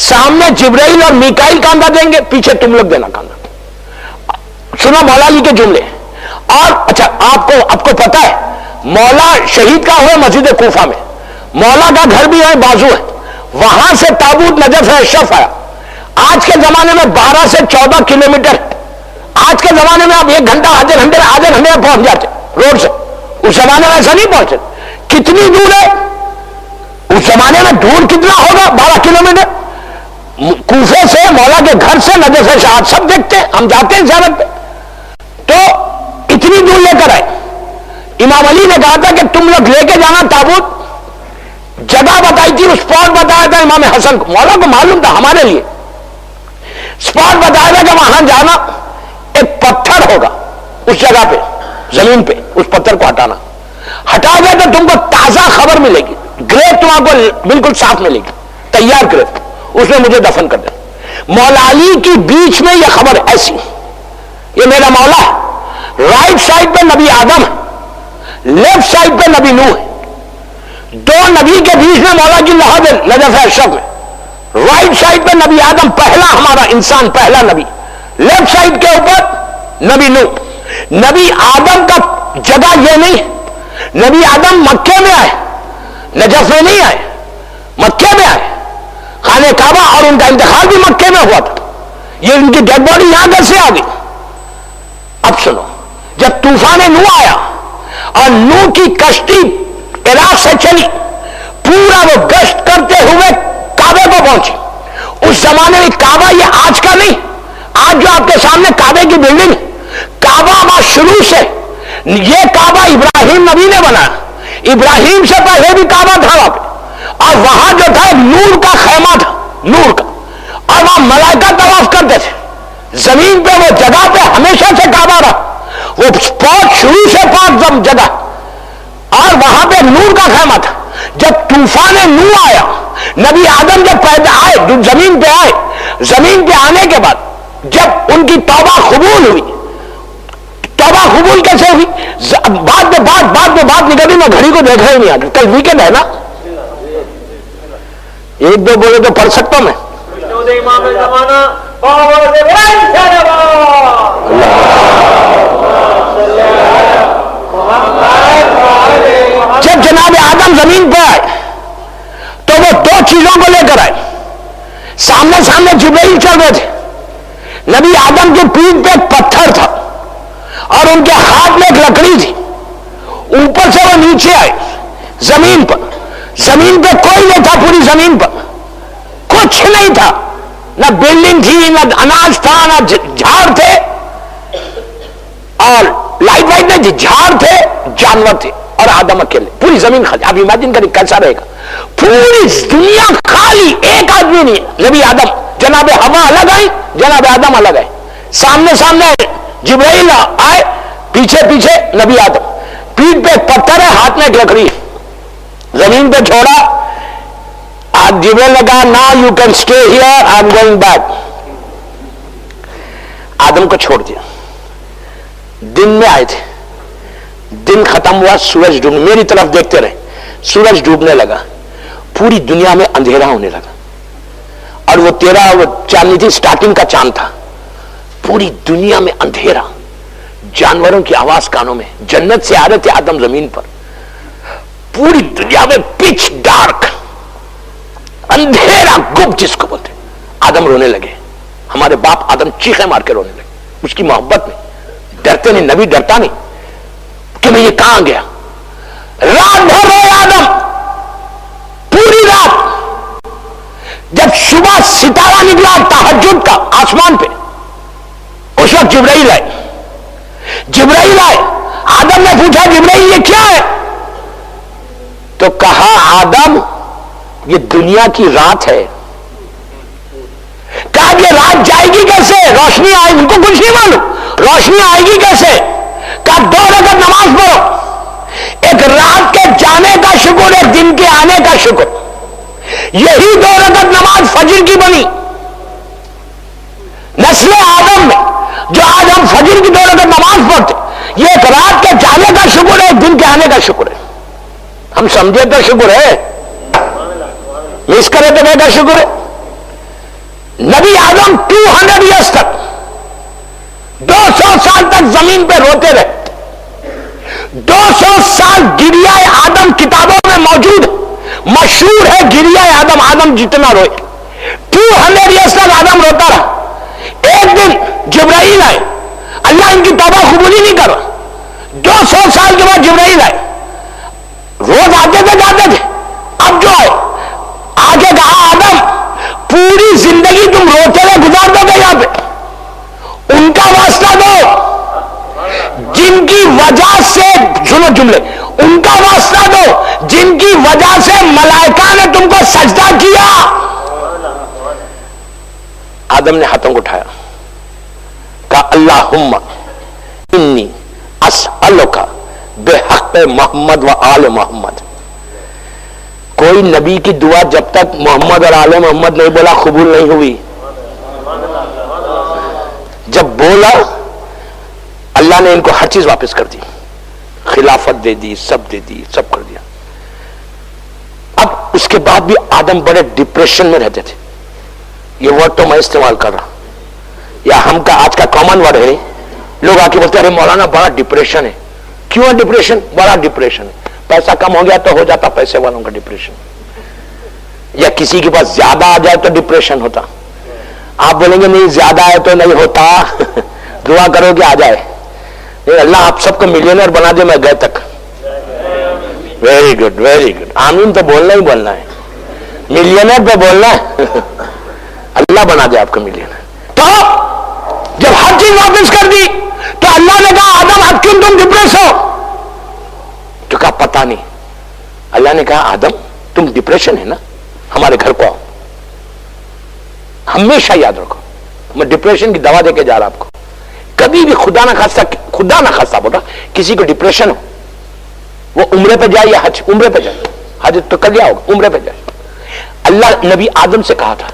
سامنے جبرائیل اور میکائیل کاندھا دیں گے، پیچھے تم لوگ دینا کاندھا۔ سنو مولا علی کے جملے۔ اور اچھا آپ کو پتا ہے مولا شہید کا ہوا مسجد کوفہ میں، مولا کا گھر بھی ہے، بازو ہے، وہاں سے تابوت نجف اشرف آیا، آج کے زمانے میں 12 سے 14 کلومیٹر، آج کے زمانے میں آپ 1 گھنٹہ آدھے گھنٹے میں پہنچ جاتے روڈ سے، اس زمانے میں ایسا نہیں پہنچے۔ کتنی دور ہے اس زمانے میں؟ دور کتنا ہوگا؟ 12 کلومیٹر۔ کوفے سے مولا کے گھر سے نجف شہاد سب دیکھتے ہیں، ہم جاتے ہیں زیارت پہ، تو اتنی دور لے کر آئے۔ امام علی نے کہا تھا کہ تم لوگ لے کے جانا تابوت، جگہ بتائی تھی، اسپاٹ بتایا تھا امام حسن کو، مولا کو معلوم تھا ہمارے لیے، اسپاٹ بتایا تھا کہ وہاں جانا، ایک پتھر ہوگا اس جگہ پہ زمین پہ، اس پتھر کو ہٹانا، ہٹا گیا تو تم کو تازہ خبر ملے گی، گریف تم کو بالکل صاف ملے گی، تیار گریف، اس میں مجھے دفن کر دیں۔ مولا علی کی بیچ میں یہ خبر ایسی، یہ میرا مولا ہے، رائٹ سائڈ پہ نبی آدم ہے، لیفٹ سائڈ پہ نبی نوح ہے، دو نبی کے بیچ میں مولا کی لحد ہے نجف اشرف میں، رائٹ سائڈ پہ نبی آدم پہلا ہمارا انسان، پہلا نبی، لیفٹ سائڈ کے اوپر نبی نوح۔ نبی آدم کا جگہ یہ نہیں ہے، نبی آدم مکے میں آئے، نجف میں نہیں آئے، مکے میں آئے، خانہ کعبہ، اور ان کا انتقال بھی مکے میں ہوا تھا، یہ ان کی ڈیڈ باڈی یہاں کیسے آ گئی؟ اب سنو، جب طوفان نوح آیا اور نوح کی کشتی عراق سے چلی، پورا وہ گشت کرتے ہوئے کعبے کو پہنچی، اس زمانے میں کعبہ یہ آج کا نہیں، آج جو آپ کے سامنے کعبے کی بلڈنگ، کعبہ وہاں شروع سے، یہ کعبہ ابراہیم نبی نے بنایا، ابراہیم سے پہلے بھی کعبہ تھا وہاں پہ، اور وہاں جو تھا نور کا خیمہ تھا، نور کا، اور وہاں ملائکہ طواف کرتے تھے، زمین پہ وہ جگہ پہ ہمیشہ سے کعبہ رہا، وہ پاک شروع سے پاک جگہ، اور وہاں پہ نور کا خیمہ تھا۔ جب طوفان نوح آیا، نبی آدم جب پیدا آئے، زمین پہ آئے، زمین پہ آنے کے بعد جب ان کی توبہ قبول ہوئی، توبہ قبول کیسے ہوئی؟ بات نکلی، میں گھڑی کو دیکھ رہا ہی نہیں آتا، کل ویکینڈ ہے نا، ایک دو بولے تو پڑھ سکتا ہوں میں۔ جب جناب آدم زمین پہ آئے تو وہ دو چیزوں کو لے کر آئے، سامنے جبرائیل چل رہے تھے، نبی آدم کی پیٹھ پہ ایک پتھر تھا اور ان کے ہاتھ میں ایک لکڑی تھی، اوپر سے وہ نیچے آئے زمین پر، زمین پہ کوئی نہیں تھا، پوری زمین پر کچھ نہیں تھا، نہ بلڈنگ تھی، نہ اناج تھا، نہ جھاڑ تھے، اور لائٹ وائٹ نہیں تھی، جھاڑ تھے، جانور تھے، اور آدم اکیلے، پوری زمین خالی۔ آپ امیجن کریں کیسا رہے گا، پوری دنیا خالی، ایک آدمی نہیں، نبی آدم، جناب ہوا الگ آئی، جناب آدم الگ آئے، سامنے جبرائیل آئے، پیچھے نبی آدم، پیٹھ پہ ایک پتھر ہے، ہاتھ میں ایک لکڑی، زمین پہ چھوڑا، جبرائیل نے کہا نا you can stay here, I am going back, آدم کو چھوڑ دیا۔ دن میں آئے تھے، دن ختم ہوا، سورج ڈوب، میری طرف دیکھتے رہے، سورج ڈوبنے لگا، پوری دنیا میں اندھیرا ہونے لگا، اور وہ چاندنی تھی، سٹارٹنگ کا چاند تھا، پوری دنیا میں اندھیرا، جانوروں کی آواز کانوں میں، جنت سے آ رہے تھے آدم زمین پر، پوری دنیا میں پچ ڈارک، اندھیرا گپ جس کو بولتے، آدم رونے لگے، ہمارے باپ آدم چیخیں مار کے رونے لگے، اس کی محبت میں، ڈرتے نہیں، نبی ڈرتا نہیں کہ میں یہ کہاں گیا، رات بھر روئے آدم، پوری رات، جب صبح ستارہ نکلا تہجد کا آسمان پہ، اس وقت جبرائیل آئے، آدم نے پوچھا جبرائیل یہ کیا ہے؟ تو کہا آدم یہ دنیا کی رات ہے۔ کہا یہ رات جائے گی کیسے؟ روشنی آئے گی، ان کو کچھ نہیں معلوم، روشنی آئے گی کیسے؟ کہا 2 رکعت نماز پڑھو، ایک رات کے جانے کا شکر، ایک دن کے آنے کا شکر، یہی 2 رکعت نماز فجر کی بنی نسل آدم میں. جو آج ہم فجر کی 2 رکعت نماز پڑھتے، یہ ایک رات کے جانے کا شکر ہے، ایک دن کے آنے کا شکر ہے. ہم سمجھے تو شکر ہے، مس کرے تو کیا شکر ہے. نبی آدم 200 ایئرس تک 200 سال تک زمین پہ روتے رہے. 200 سال گریہ آدم کتابوں میں موجود ہے، مشہور ہے گریہ آدم. آدم جتنا روئے 200 ایئرس تک آدم روتا رہا. ایک دن جبرائیل آئے، اللہ ان کی توبہ قبول ہی نہیں کر رہا. 200 سال کے بعد جبرائیل آئے، روز آتے تھے جاتے تھے. اب جو ہے آگے کہا آدم پوری زندگی تم روتے ہوئے گزار دو گے یہاں پہ، ان کا واسطہ دو جن کی وجہ سے، سنو جملے، ان کا واسطہ دو جن کی وجہ سے ملائکہ نے تم کو سجدہ کیا. آدم نے ہاتھوں کو اٹھایا، کہا اللہم انی اسألک بحق محمد و آل محمد. کوئی نبی کی دعا جب تک محمد اور آل محمد نہیں بولا قبول نہیں ہوئی. جب بولا اللہ نے ان کو ہر چیز واپس کر دی، خلافت دے دی، سب دے دی، سب کر دیا. اب اس کے بعد بھی آدم بڑے ڈپریشن میں رہتے تھے. یہ ورڈ تو میں استعمال کر رہا ہوں، یا ہم کا آج کا کامن ورڈ ہے. لوگ آ کے بولتے ہیں ارے مولانا بڑا ڈپریشن ہے. کیوں ہے ڈپریشن؟ بڑا ڈپریشن ہے. پیسہ کم ہو گیا تو ہو جاتا پیسے والوں کا ڈپریشن، یا کسی کے پاس زیادہ آ جائے تو ڈپریشن ہوتا. آپ بولیں گے نہیں زیادہ ہے تو نہیں ہوتا، دعا کرو کہ آ جائے. اللہ آپ سب کو ملینئر بنا دے میں گئے تک. Very good very good. آمین تو بولنا ہی بولنا ہے، ملینئر پہ بولنا ہے. اللہ بنا دے آپ کو ملینئر. تو جب ہر چیز واپس کر دی تو اللہ نے کہا آدم اب کیوں تم ڈپریس ہو؟ تو کہا پتہ نہیں. اللہ نے کہا آدم تم ڈپریشن ہے نا، ہمارے گھر کو آؤ. ہمیشہ یاد رکھو میں ڈپریشن کی دوا دے کے جا رہا آپ کو. کبھی بھی خدا نہ خاصہ بولا کسی کو ڈپریشن ہو، وہ عمرے پہ جائے یا حج، عمرے پہ جائے، حج تو کر لیا ہوگا، عمرے پہ جائے. اللہ نبی آدم سے کہا تھا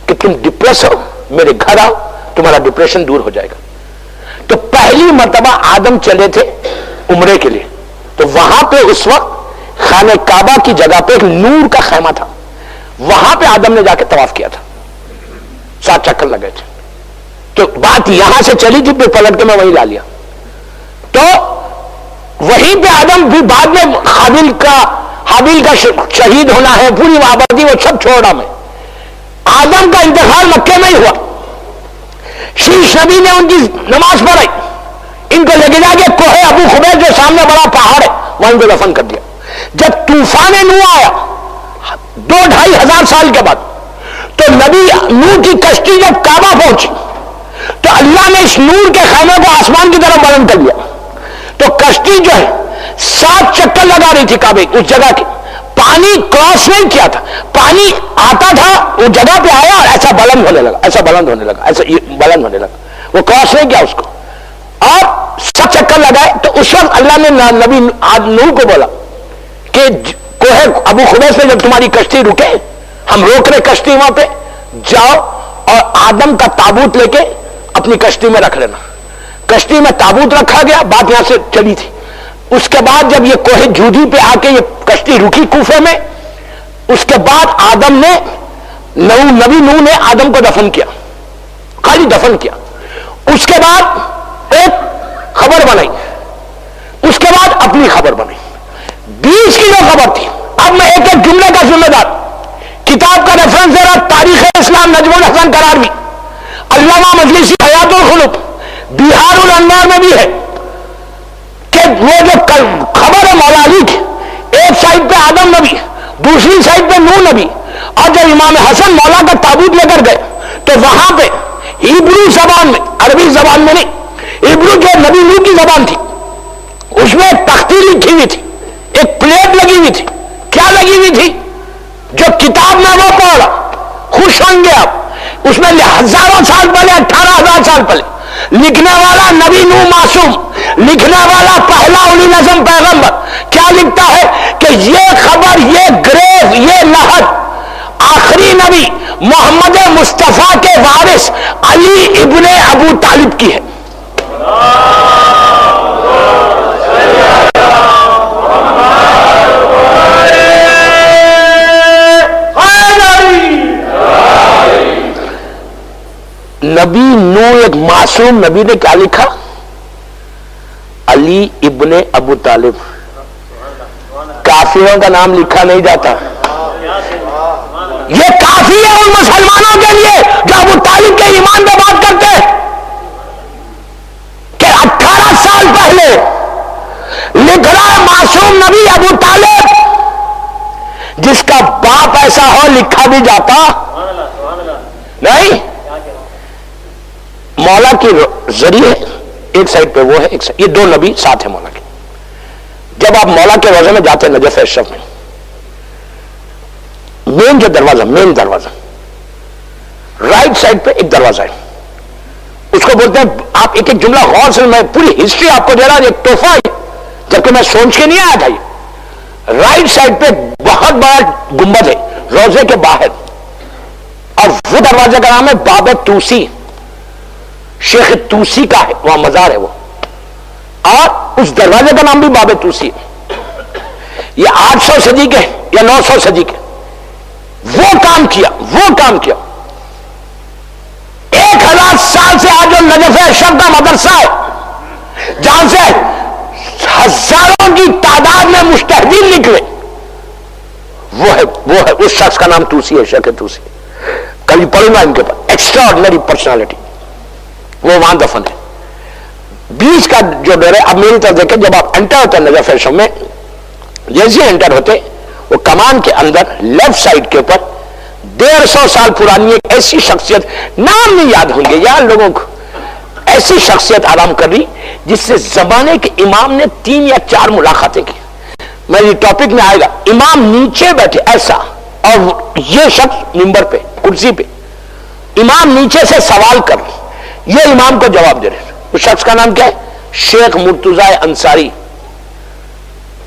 کہ تم ڈپریس ہو، میرے گھر آؤ، تمہارا ڈپریشن دور ہو جائے گا. تو پہلی مرتبہ آدم چلے تھے عمرے کے لیے، تو وہاں پہ اس وقت خانہ کعبہ کی جگہ پہ ایک نور کا خیمہ تھا. وہاں پہ آدم نے جا کے طواف کیا تھا، 7 چکر لگے تھے. تو بات یہاں سے چلی تھی، پھر پلٹ کے میں وہیں لا لیا. تو وہیں پہ آدم بھی بعد میں حابیل کا شہید ہونا ہے، پوری آبادی وہ سب چھوڑا میں. آدم کا انتقال مکے میں ہی ہوا. شیش نبی نے ان کی نماز پڑھائی، ان کو لے کے جا کے کوہ ابو خبیث جو سامنے بڑا پہاڑ ہے وہاں ان کو دفن کر دیا. جب طوفان نوح آیا 2-2.5 ہزار سال کے بعد، تو نبی نوح کی کشتی جب کعبہ پہنچی تو اللہ نے اس نور کے خیمے کو آسمان کی طرف بلند کر لیا. تو کشتی جو ہے 7 چکر لگا رہی تھی کعبے اس جگہ کی. پانی کراس نہیں کیا تھا، پانی آتا تھا وہ جگہ پہ آیا اور ایسا بلند ہونے لگا، ایسا بلند ہونے لگا، ایسا بلند ہونے لگا. وہ کراس نہیں کیا اس کو. اور 7 چکر لگائے تو اس وقت اللہ نے نبی نوح کو بولا کہ کوہ ابو خبیث میں جب تمہاری کشتی رکے، ہم روک رہے کشتی وہاں پہ، جاؤ اور آدم کا تابوت لے کے اپنی کشتی میں رکھ لینا. کشتی میں تابوت رکھا گیا، بات یہاں سے چلی تھی. اس کے بعد جب یہ کوہ جودھی پہ آ کے یہ کشتی رکی کوفے میں، اس کے بعد آدم نے نبی نوح نے آدم کو دفن کیا، خالی دفن کیا. اس کے بعد ایک خبر بنائی، اس کے بعد اپنی خبر بنائی. 20 کی جو خبر تھی. اب میں ایک ایک جملے کا ذمہ دار. کتاب کا ریفرنس دے رہا تاریخ اسلام نجم الحسن قراروی، علامہ مجلسی حیات الخلق، بہار الانوار میں بھی ہے کہ وہ جو خبر ہے مولا علی کی، ایک سائڈ پہ آدم نبی، دوسری سائڈ پہ نوح نبی، اور جب امام حسن مولا کا تابوت لے کر گئے تو وہاں پہ ہیبرو زبان میں، عربی زبان میں نہیں، ہیبرو جو نبی نوح کی زبان تھی، اس میں ایک تختی لکھی ہوئی تھی، ایک پلیٹ لگی ہوئی تھی. کیا لگی ہوئی تھی؟ جو کتاب میں وہ پڑھا خوش ہوں گے آپ. اس میں ہزاروں سال پہلے، 18,000 سال پہلے لکھنے والا نبی نوح معصوم، لکھنے والا پہلا اولی نظم پیغمبر کیا لکھتا ہے کہ یہ خبر، یہ گریز، یہ لہد آخری نبی محمد مصطفیٰ کے وارث علی ابن ابو طالب کی ہے. نبی نو ایک معصوم نبی نے کیا لکھا؟ علی ابن ابو طالب. کافروں کا نام لکھا نہیں جاتا. یہ کافی ہے ان مسلمانوں کے لیے جو ابو طالب کے ایمان پہ بات کرتے ہیں کہ 18 سال پہلے لکھ رہا ہے معصوم نبی ابو طالب، جس کا باپ ایسا ہو لکھا بھی جاتا نہیں. مولا کی ذریعے ایک سائڈ پہ وہ ہے، ایک سائڈ یہ دو نبی ساتھ ہیں مولا کے. جب آپ مولا کے روزے میں جاتے ہیں نجف اشرف میں، مین جو دروازہ، مین دروازہ رائٹ سائڈ پہ ایک دروازہ ہے، اس کو بولتے ہیں، آپ ایک ایک جملہ غور سے، میں پوری ہسٹری آپ کو دے رہا ہوں، ایک تحفہ ہے جبکہ میں سوچ کے نہیں آیا تھا. یہ رائٹ سائڈ پہ بہت بڑا گنبد ہے روزے کے باہر، اور وہ دروازے کا نام ہے باب توسی، شیخ توسی کا ہے، وہاں مزار ہے وہ، اور اس دروازے کا نام بھی باب توسی ہے. یہ 800 صدی کے یا 900 صدی کے وہ کام کیا 1000 سال سے آج جو نجف اشرف کا مدرسہ ہے جہاں سے ہزاروں کی تعداد میں مجتہدین نکلے، وہ ہے اس شخص کا نام توسی ہے، شیخ توسی. کبھی پڑھوں گا ان کے پاس، ایکسٹرا آرڈنری پرسنالٹی، وہ وہاں دفن ہے. بیچ کا جو ڈر ہے، اب میری طرف دیکھیں، جب آپ انٹر ہوتے ہیں نجف اشرف میں، جیسے انٹر ہوتے وہ کمان کے اندر لیفٹ سائڈ کے اوپر 150 سال پرانی ایک ایسی شخصیت، نام نہیں یاد ہوں گے یار لوگوں کو، ایسی شخصیت آرام کر رہی جس سے زمانے کے امام نے 3 یا 4 ملاقاتیں کی. میری ٹاپک میں آئے گا، امام نیچے بیٹھے ایسا، اور یہ شخص منبر پہ کرسی پہ، امام نیچے سے سوال کر رہے، یہ امام کو جواب دے رہے. اس شخص کا نام کیا ہے؟ شیخ مرتضی انصاری.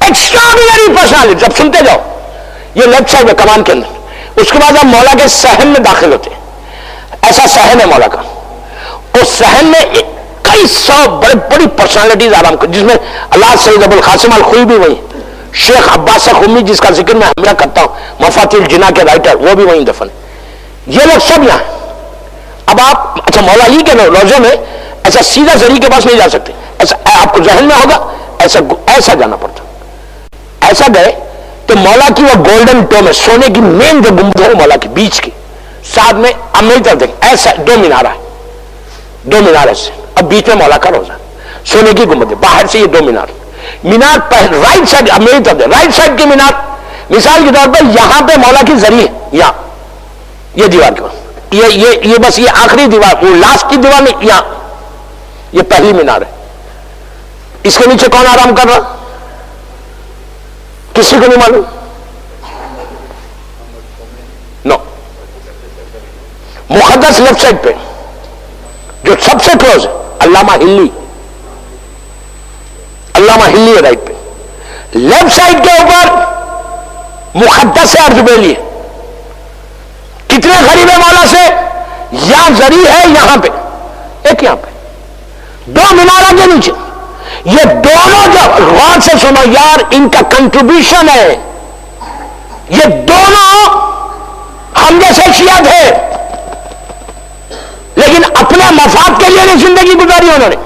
ایکسٹراڈینری پرسنالٹی، جب سنتے جاؤ. یہ لیفٹ سائڈ ہے کمان کے اندر. اس کے بعد آپ مولا کے صحن میں داخل ہوتے ہیں، ایسا صحن ہے مولا کا. اس صحن میں کئی 100 بڑی پرسنالٹیز آرام کر، جس میں اللہ سید ابو القاسم الخوئی بھی وہیں، شیخ عباس خمی جس کا ذکر میں ہمیشہ کرتا ہوں، مفاتیح الجنا کے رائٹر، وہ بھی وہیں دفن ہے. یہ لوگ سب یہاں. اب آپ اچھا مولا علی کے روزے میں ایسا سیدھا زری کے پاس نہیں جا سکتے، ایسا آپ کو ذہن میں ہوگا، ایسا جانا پڑتا. ایسا گئے تو مولا کی وہ گولڈن ٹوم ہے، سونے کی مین جو گنبد ہے مولا کی بیچ کی، ساتھ میں اب میری طرف دیکھ، ایسا 2 مینار ہے، 2 مینار ایسے، اب بیچ میں مولا کا روزہ، سونے کی گنبد ہے، باہر سے یہ 2 مینار. رائٹ سائڈ، اب میری طرف رائٹ سائڈ کی مینار، مثال کے طور پر یہاں پہ مولا کی زری ہے، یہاں یہ دیوار کے پاس، یہ بس یہ آخری دیوار، وہ لاسٹ کی دیوار نہیں، یہاں یہ پہلی مینار ہے. اس کے نیچے کون آرام کر رہا؟ کسی کو نہیں معلوم؟ نو. مقدس لیفٹ سائڈ پہ جو سب سے کلوز ہے علامہ ہلی، علامہ ہلی ہے رائٹ پہ. لیفٹ سائڈ کے اوپر مقدس ارجبیلی ہے. کتنے قریب ہے مولا سے؟ یہاں زری ہے، یہاں پہ ایک، یہاں پہ 2 میناروں کے نیچے. یہ دونوں جو غور سے سنو یار، ان کا کنٹریبیوشن ہے. یہ دونوں ہم جیسے شیعہ تھے، لیکن اپنے مفاد کے لیے نہیں زندگی گزاری، انہوں نے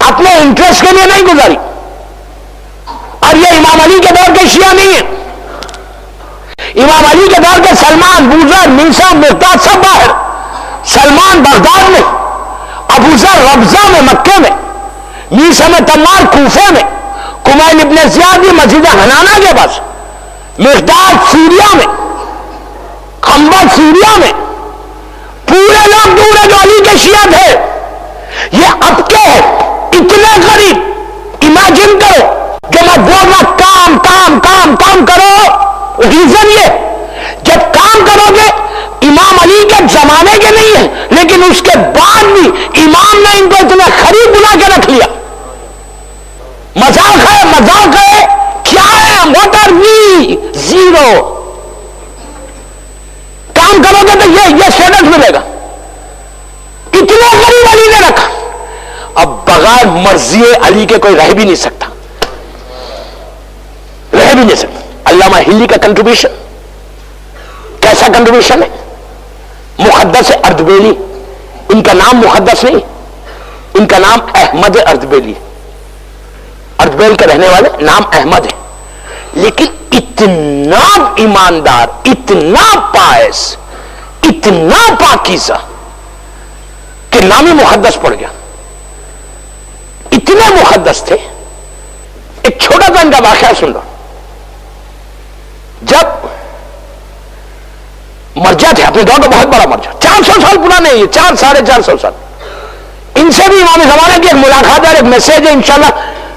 اپنے انٹرسٹ کے لیے نہیں گزاری. اور یہ امام علی کے دور کے شیعہ نہیں ہیں. امام علی کے دور کے سلمان، بوذر، میسا، مقداد سب باہر. سلمان بغداد میں، ابوذر ربضہ میں مکے میں، میسا میں تمار کوفہ میں، کمیل ابن زیاد بھی مسجد حنانہ کے پاس، مقداد سیریا میں، خنبر سیریا میں. پورے لوگ دور جو علی کے شیعہ تھے. یہ اب کے اتنے قریب، امیجن کرو جو میں بول رہا کام کام کام کام کرو. ریزن یہ جب کام کرو گے، امام علی کے زمانے کے نہیں ہیں، لیکن اس کے بعد بھی امام نے ان کو اتنا قریب بلا کے رکھ لیا. مذاق ہے کیا ہے؟ موٹر وی 0 یہ اسٹیٹس ملے گا. اتنا غریب علی نے رکھا. اب بغیر مرضی علی کے کوئی رہ بھی نہیں سکتا, رہ بھی نہیں سکتا. علامہ ہلی کا کنٹریبیوشن کیسا کنٹریبیوشن ہے؟ مقدس اردبیلی, ان کا نام مقدس نہیں, ان کا نام احمد اردبیلی, اردبیل کے رہنے والے, نام احمد ہے, لیکن اتنا ایماندار, اتنا پائس, اتنا پاکیزہ کہ نام ہی مقدس پڑ گیا. اتنے مقدس تھے. ایک چھوٹا سا ان کا واقعہ سن لو. جب مرجع تھے, اپنے دور کا بہت بڑا مرجع, 400 سال پرانے, یہ 400-450 سال. ان سے بھی امام زمانے کی ایک ملاقات ہے, ایک میسج ہے انشاءاللہ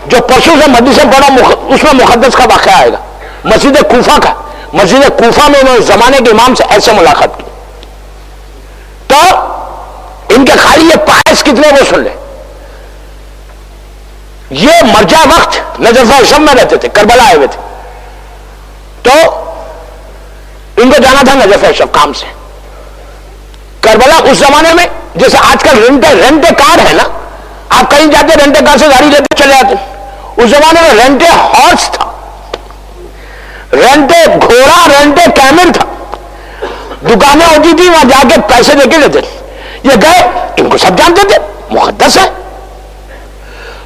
جو پرسوں سے مجلس سے پڑھا, اس میں مقدس کا واقعہ آئے گا. مسجد کوفہ کا, مسجد کوفہ میں انہوں نے زمانے کے امام سے ایسے ملاقات کی. تو ان کے خالی یہ پائس کتنے وہ سن لیں. یہ مرجع وقت نجف اشرف میں رہتے تھے, کربلا آئے ہوئے تھے. تو ان کو جانا تھا نجف اشرف کام سے. کربلا اس زمانے میں جیسے آج کل رینٹے کار ہے نا, آپ کہیں جاتے رینٹے کار سے گاڑی لے کے چلے جاتے. اس زمانے میں رینٹے ہارس تھا, رینٹے گھوڑا, رینٹے کیمل تھا. دکانیں ہوتی تھی, وہاں جا کے پیسے دے کے لیتے. یہ گئے, ان کو سب جانتے تھے, مقدس ہے.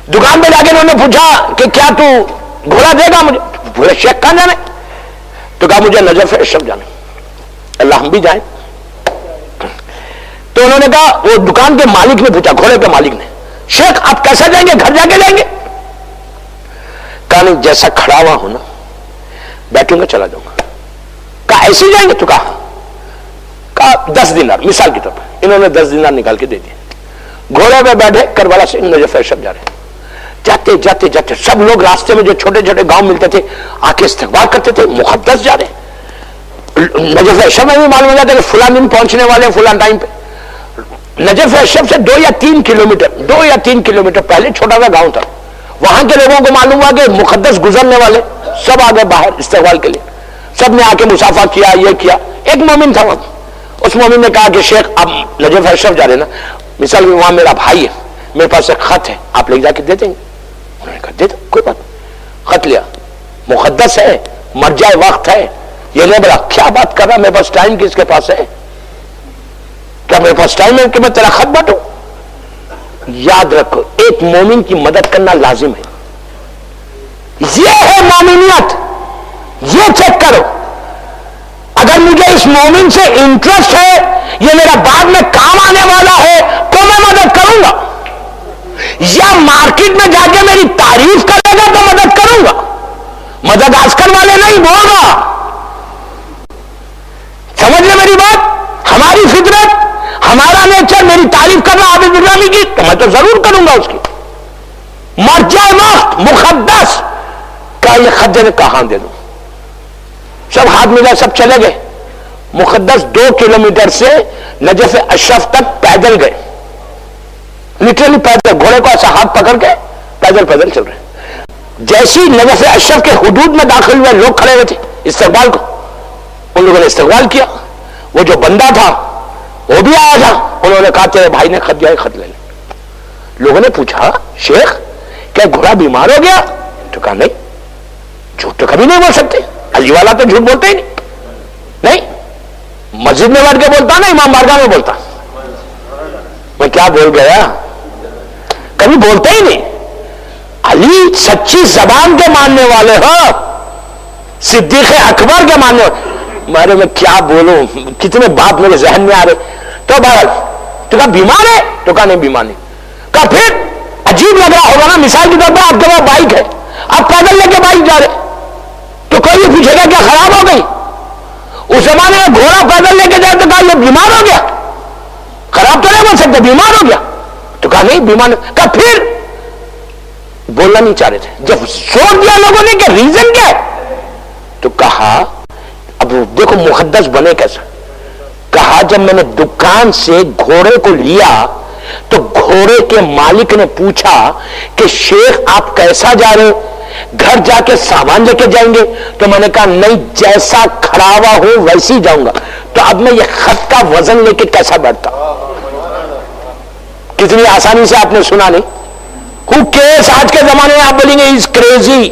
دکان پہ جا کے انہوں نے پوچھا کہ کیا تو گھوڑا دے گا مجھے؟ بولے شیخ کہاں جانے؟ تو کہا مجھے نجف اشرف جانے. اللہ ہم بھی جائیں. تو انہوں نے کہا, وہ دکان کے مالک نے پوچھا, گھوڑے کے مالک نے, شیخ آپ کیسے جائیں گے, گھر جا کے جائیں گے؟ کہا نہیں, جیسا کھڑا ہوا ہوں نا بیٹھوں گا چلا جاؤں گا. کہا ایسے جائیں گے؟ تو کہا 10 دینار, مثال کی طور پر انہوں نے 10 دینار نکال کے دے دیے. گھوڑے پہ بیٹھے کربلا سے نجف اشرف جا رہے. جاتے جاتے جاتے سب لوگ راستے میں جو چھوٹے چھوٹے گاؤں ملتے تھے آ کے استقبال کرتے تھے, مقدس جا رہے. نجف اشرف میں بھی معلوم ہو جاتا کہ فلاں دن پہنچنے والے ہیں فلاں ٹائم پہ. نجف اشرف سے 2 یا 3 کلومیٹر پہلے چھوٹا سا گاؤں تھا. وہاں کے لوگوں کو معلوم ہوا کہ مقدس گزرنے والے, سب آ گئے باہر استقبال کے لیے. سب نے آ کے مسافہ کیا, یہ کیا. ایک مومن تھا وہاں, اس مومن نے کہا کہ شیخ آپ نجف اشرف جا رہے نا, مثال میں وہاں میرا بھائی ہے, میرے پاس ایک خط ہے, آپ لے جا کے دے دیں گے؟ انہوں نے کہا دے دو, کوئی بات. خط لیا, مقدس ہے, مرجع وقت ہے. یہ نہیں بڑا کیا بات کر رہا, میرے پاس ٹائم کس کے پاس ہے؟ کیا میرے پاس ٹائم ہے کہ میں تیرا خط بانٹوں؟ یاد رکھو, ایک مومن کی مدد کرنا لازم ہے. یہ ہے مومنیت. یہ چیک کرو, اگر مجھے اس مومن سے انٹرسٹ ہے, یہ میرا بعد میں کام آنے والا ہے, تو میں مدد کروں گا. یا مارکیٹ میں جا کے میری تعریف کرے گا تو مدد کروں گا. مدد آج کل والے نہیں بول رہا. سمجھ لیں میری بات. ہماری فطرت, ہمارا نیچر, میری تعریف کرنا عابد گرامی کی, تو میں تو ضرور کروں گا اس کی. مرجع وقت مقدس کا یہ خط کہاں دے دوں؟ سب ہاتھ ملا, سب چلے گئے. مقدس 2 کلومیٹر سے نجف اشرف تک پیدل گئے, لٹرلی پیدل, گھوڑے کو ایسا ہاتھ پکڑ کے پیدل پیدل چل رہے. جیسی نجف اشرف کے حدود میں داخل ہوئے, لوگ کھڑے ہوئے تھے استقبال کو, ان لوگوں نے استقبال کیا. وہ جو بندہ تھا وہ بھی آیا تھا. انہوں نے کہا تیرے بھائی نے خط دیا ہے, خط لے لے. لوگوں نے پوچھا شیخ کیا گھوڑا بیمار ہو گیا؟ تو کہا نہیں, جھوٹ تو کبھی نہیں بول سکتے, علی والا تو جھوٹ بولتے ہی نہیں. مسجد میں بیٹھ کے بولتا نا, امام بارگاہ میں بولتا. میں کیا بول گیا, کبھی بولتے ہی نہیں. علی سچی زبان کے ماننے والے ہو, صدیق اکبر کے ماننے والے. مارے میں کیا بولوں, کتنے بات میرے ذہن میں آ رہے. تو بہرحال تو کہا بیمار ہے؟ تو کہا نہیں بیمار نہیں. کہا پھر عجیب لگ رہا ہوگا نا, مثال کے طور پر آپ کے پاس بائک ہے, آپ پیدل لے کے بائک جا رہے, تو کوئی یہ پوچھے گا کیا خراب ہو گئی؟ اس زمانے میں گھوڑا پیدل لے کے جائے تو کہا یہ بیمار ہو گیا, خراب تو نہیں بول سکتے, بیمار ہو گیا. تو کہا نہیں بیمار نہیں. کہا پھر بولنا نہیں چاہ رہے تھے. جب سوچ دیا لوگوں نے کہ ریزن کیا ہے, تو کہا اب دیکھو مقدس بنے کیسا. کہا جب میں نے دکان سے گھوڑے کو لیا تو گھوڑے کے مالک نے پوچھا کہ شیخ آپ کیسا جا رہے؟ گھر جا کے سامان لے کے جائیں گے؟ تو میں نے کہا نہیں، جیسا کھڑا ہوا ہوں ویسے ہی جاؤں گا. تو اب میں یہ خط کا وزن لے کے کیسا بیٹھتا؟ کتنی آسانی سے آپ نے سنا نہیں. ہو کیس آج کے زمانے میں آپ بولیں گے از کریزی،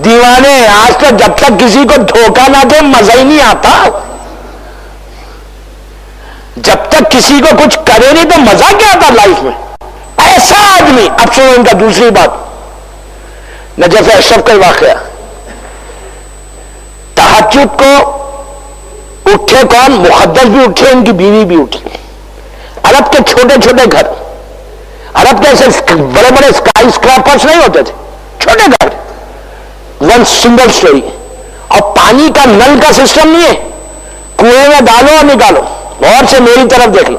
دیوانے. آج تو جب تک کسی کو دھوکہ نہ دے مزہ ہی نہیں آتا. جب تک کسی کو کچھ کرے نہیں تو مزہ کیا آتا لائف میں؟ ایسا آدمی. اب سنو ان کا دوسری بات، نجف اشرف کا واقعہ. تہجد کو اٹھے کون؟ مقدس بھی اٹھے، ان کی بیوی بھی اٹھی. عرب کے چھوٹے چھوٹے گھر، عرب کے ایسے بڑے بڑے اسکائی اسکریپرز نہیں ہوتے تھے، چھوٹے گھر، ون سنگل سٹوری. اور پانی کا نل کا سسٹم نہیں ہے، کنویں میں ڈالو اور نکالو. غور سے میری طرف دیکھ لو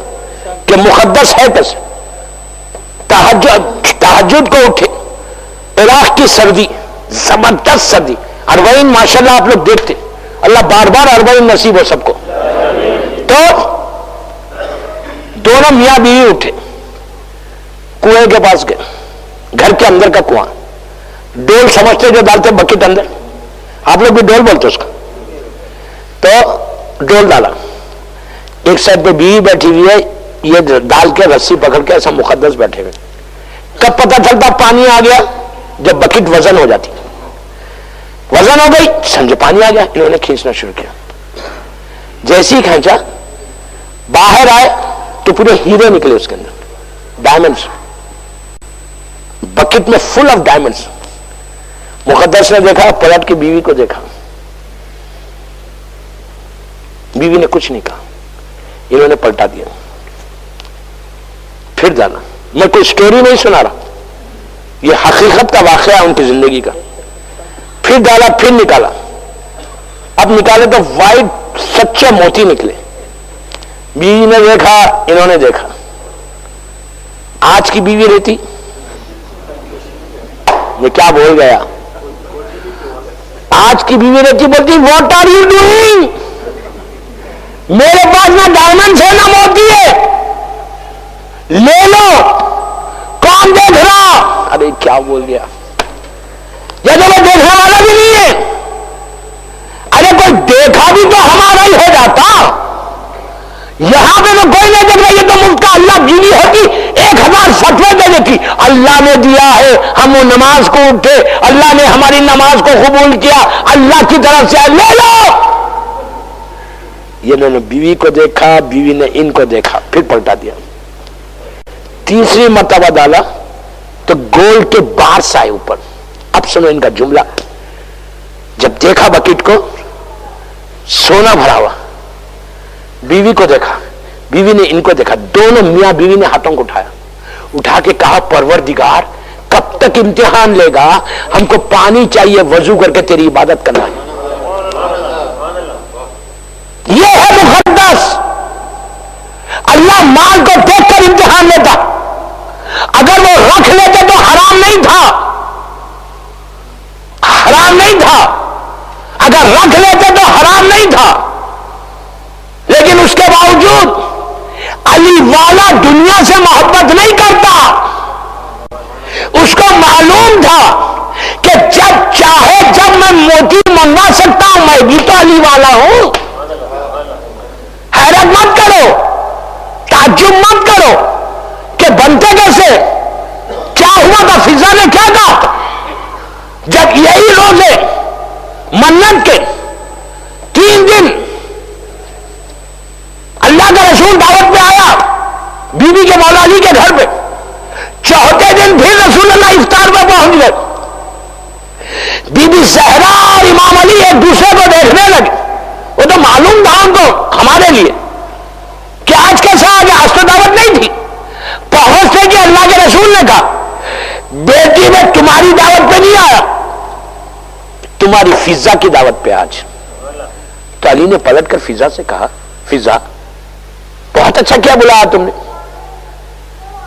کہ مقدس ہے کیسے. تہجد کو اٹھے، عراق کی سردی، زبردست سردی، 40 ماشاءاللہ آپ لوگ دیکھتے. اللہ بار بار 40 نصیب ہو سب کو. تو دونوں میاں بیوی اٹھے، کنویں کے پاس گئے، گھر کے اندر کا کنواں. ڈول سمجھتے جو ڈالتے بکٹ اندر، آپ لوگ بھی ڈول بولتے اس کا. تو ڈول ڈالا، ایک سائڈ پہ بیوی بیٹھی ہوئی ہے، یہ ڈال کے رسی پکڑ کے ایسا مقدس بیٹھے ہوئے. کب پتہ چلتا پانی آ گیا؟ جب بکٹ وزن ہو جاتی. وزن ہو گئی، سمجھے پانی آ گیا. انہوں نے کھینچنا شروع کیا. جیسے ہی کھینچا، باہر آئے تو پورے ہیرے نکلے اس کے اندر، ڈائمنڈس، بکٹ میں فل آف ڈائمنڈس. مقدس نے دیکھا، پلٹ کے بیوی کو دیکھا. بیوی نے کچھ نہیں کہا، انہوں نے پلٹا دیا. پھر ڈالا. میں کوئی سٹوری نہیں سنا رہا، یہ حقیقت کا واقعہ ہے ان کی زندگی کا. پھر ڈالا، پھر نکالا. اب نکالے تو وائٹ سچے موتی نکلے. بیوی نے دیکھا، انہوں نے دیکھا. آج کی بیوی رہتی، میں کیا بول گیا، آج کی بیوی رہتی بولتی واٹ آر یو ڈوئنگ، میرے پاس نہ ڈائمنڈ ہے نہ موتی ہے، لے لو. کون دیکھ رہا؟ ارے کیا بول گیا، یہ تو میں دیکھنے والا بھی نہیں ہے. ارے کوئی دیکھا بھی تو ہمارا ہی ہو جاتا. یہاں پہ تو کوئی نہیں دیکھ رہا، یہ تو مفت کا. اللہ بیوی ہوتی 1000 فتوے دے دیتی. اللہ نے دیا ہے، ہم وہ نماز کو اٹھے، اللہ نے ہماری نماز کو قبول کیا، اللہ کی طرف سے لے لو. یہ انہوں نے بیوی کو دیکھا، بیوی نے ان کو دیکھا، پھر پلٹا دیا. تیسری مرتبہ ڈالا تو گولڈ کے بارس آئے اوپر. اب سنو ان کا جملہ. جب دیکھا بکٹ کو، سونا بھرا ہوا. بیوی کو دیکھا، بیوی نے ان کو دیکھا. دونوں میاں بیوی نے ہاتھوں کو اٹھایا، اٹھا کے کہا پروردگار کب تک امتحان لے گا؟ ہم کو پانی چاہیے، وضو کر کے تیری عبادت کرنا ہے. یہ ہے مقدس. اللہ مال کو دیکھ کر امتحان لیتا. اگر وہ رکھ لیتے تو حرام نہیں تھا، حرام نہیں تھا. اگر رکھ لیتے تو حرام نہیں تھا. لیکن اس کے باوجود علی والا دنیا سے محبت نہیں کرتا. اس کو معلوم تھا کہ جب چاہے جب میں موتی منگوا سکتا ہوں، میں بھی تو علی والا ہوں. حیرت مت کرو، تعجب مت کرو کہ بنتے کیسے، کیا ہوا تھا. فضا نے کیا کہا جب یہی روزے منت کے 3 دن اللہ کا رسول دعوت پہ آیا بیوی کے مولا علی کے گھر پہ، چوتھے دن پھر رسول اللہ افطار پہ پہنچ گئے. بی بی زہرا اور امام علی ایک دوسرے کو دیکھنے لگے. وہ تو معلوم تھا ان کو ہمارے لیے کہ آج کیسا آ گیا، آج تو دعوت نہیں تھی. پہنچتے کہ اللہ کے رسول نے کہا بیٹی میں تمہاری دعوت پہ نہیں آیا، تمہاری فضا کی دعوت پہ آج. تو علی نے پلٹ کر فضا سے کہا فضا بہت اچھا کیا بلایا تم نے،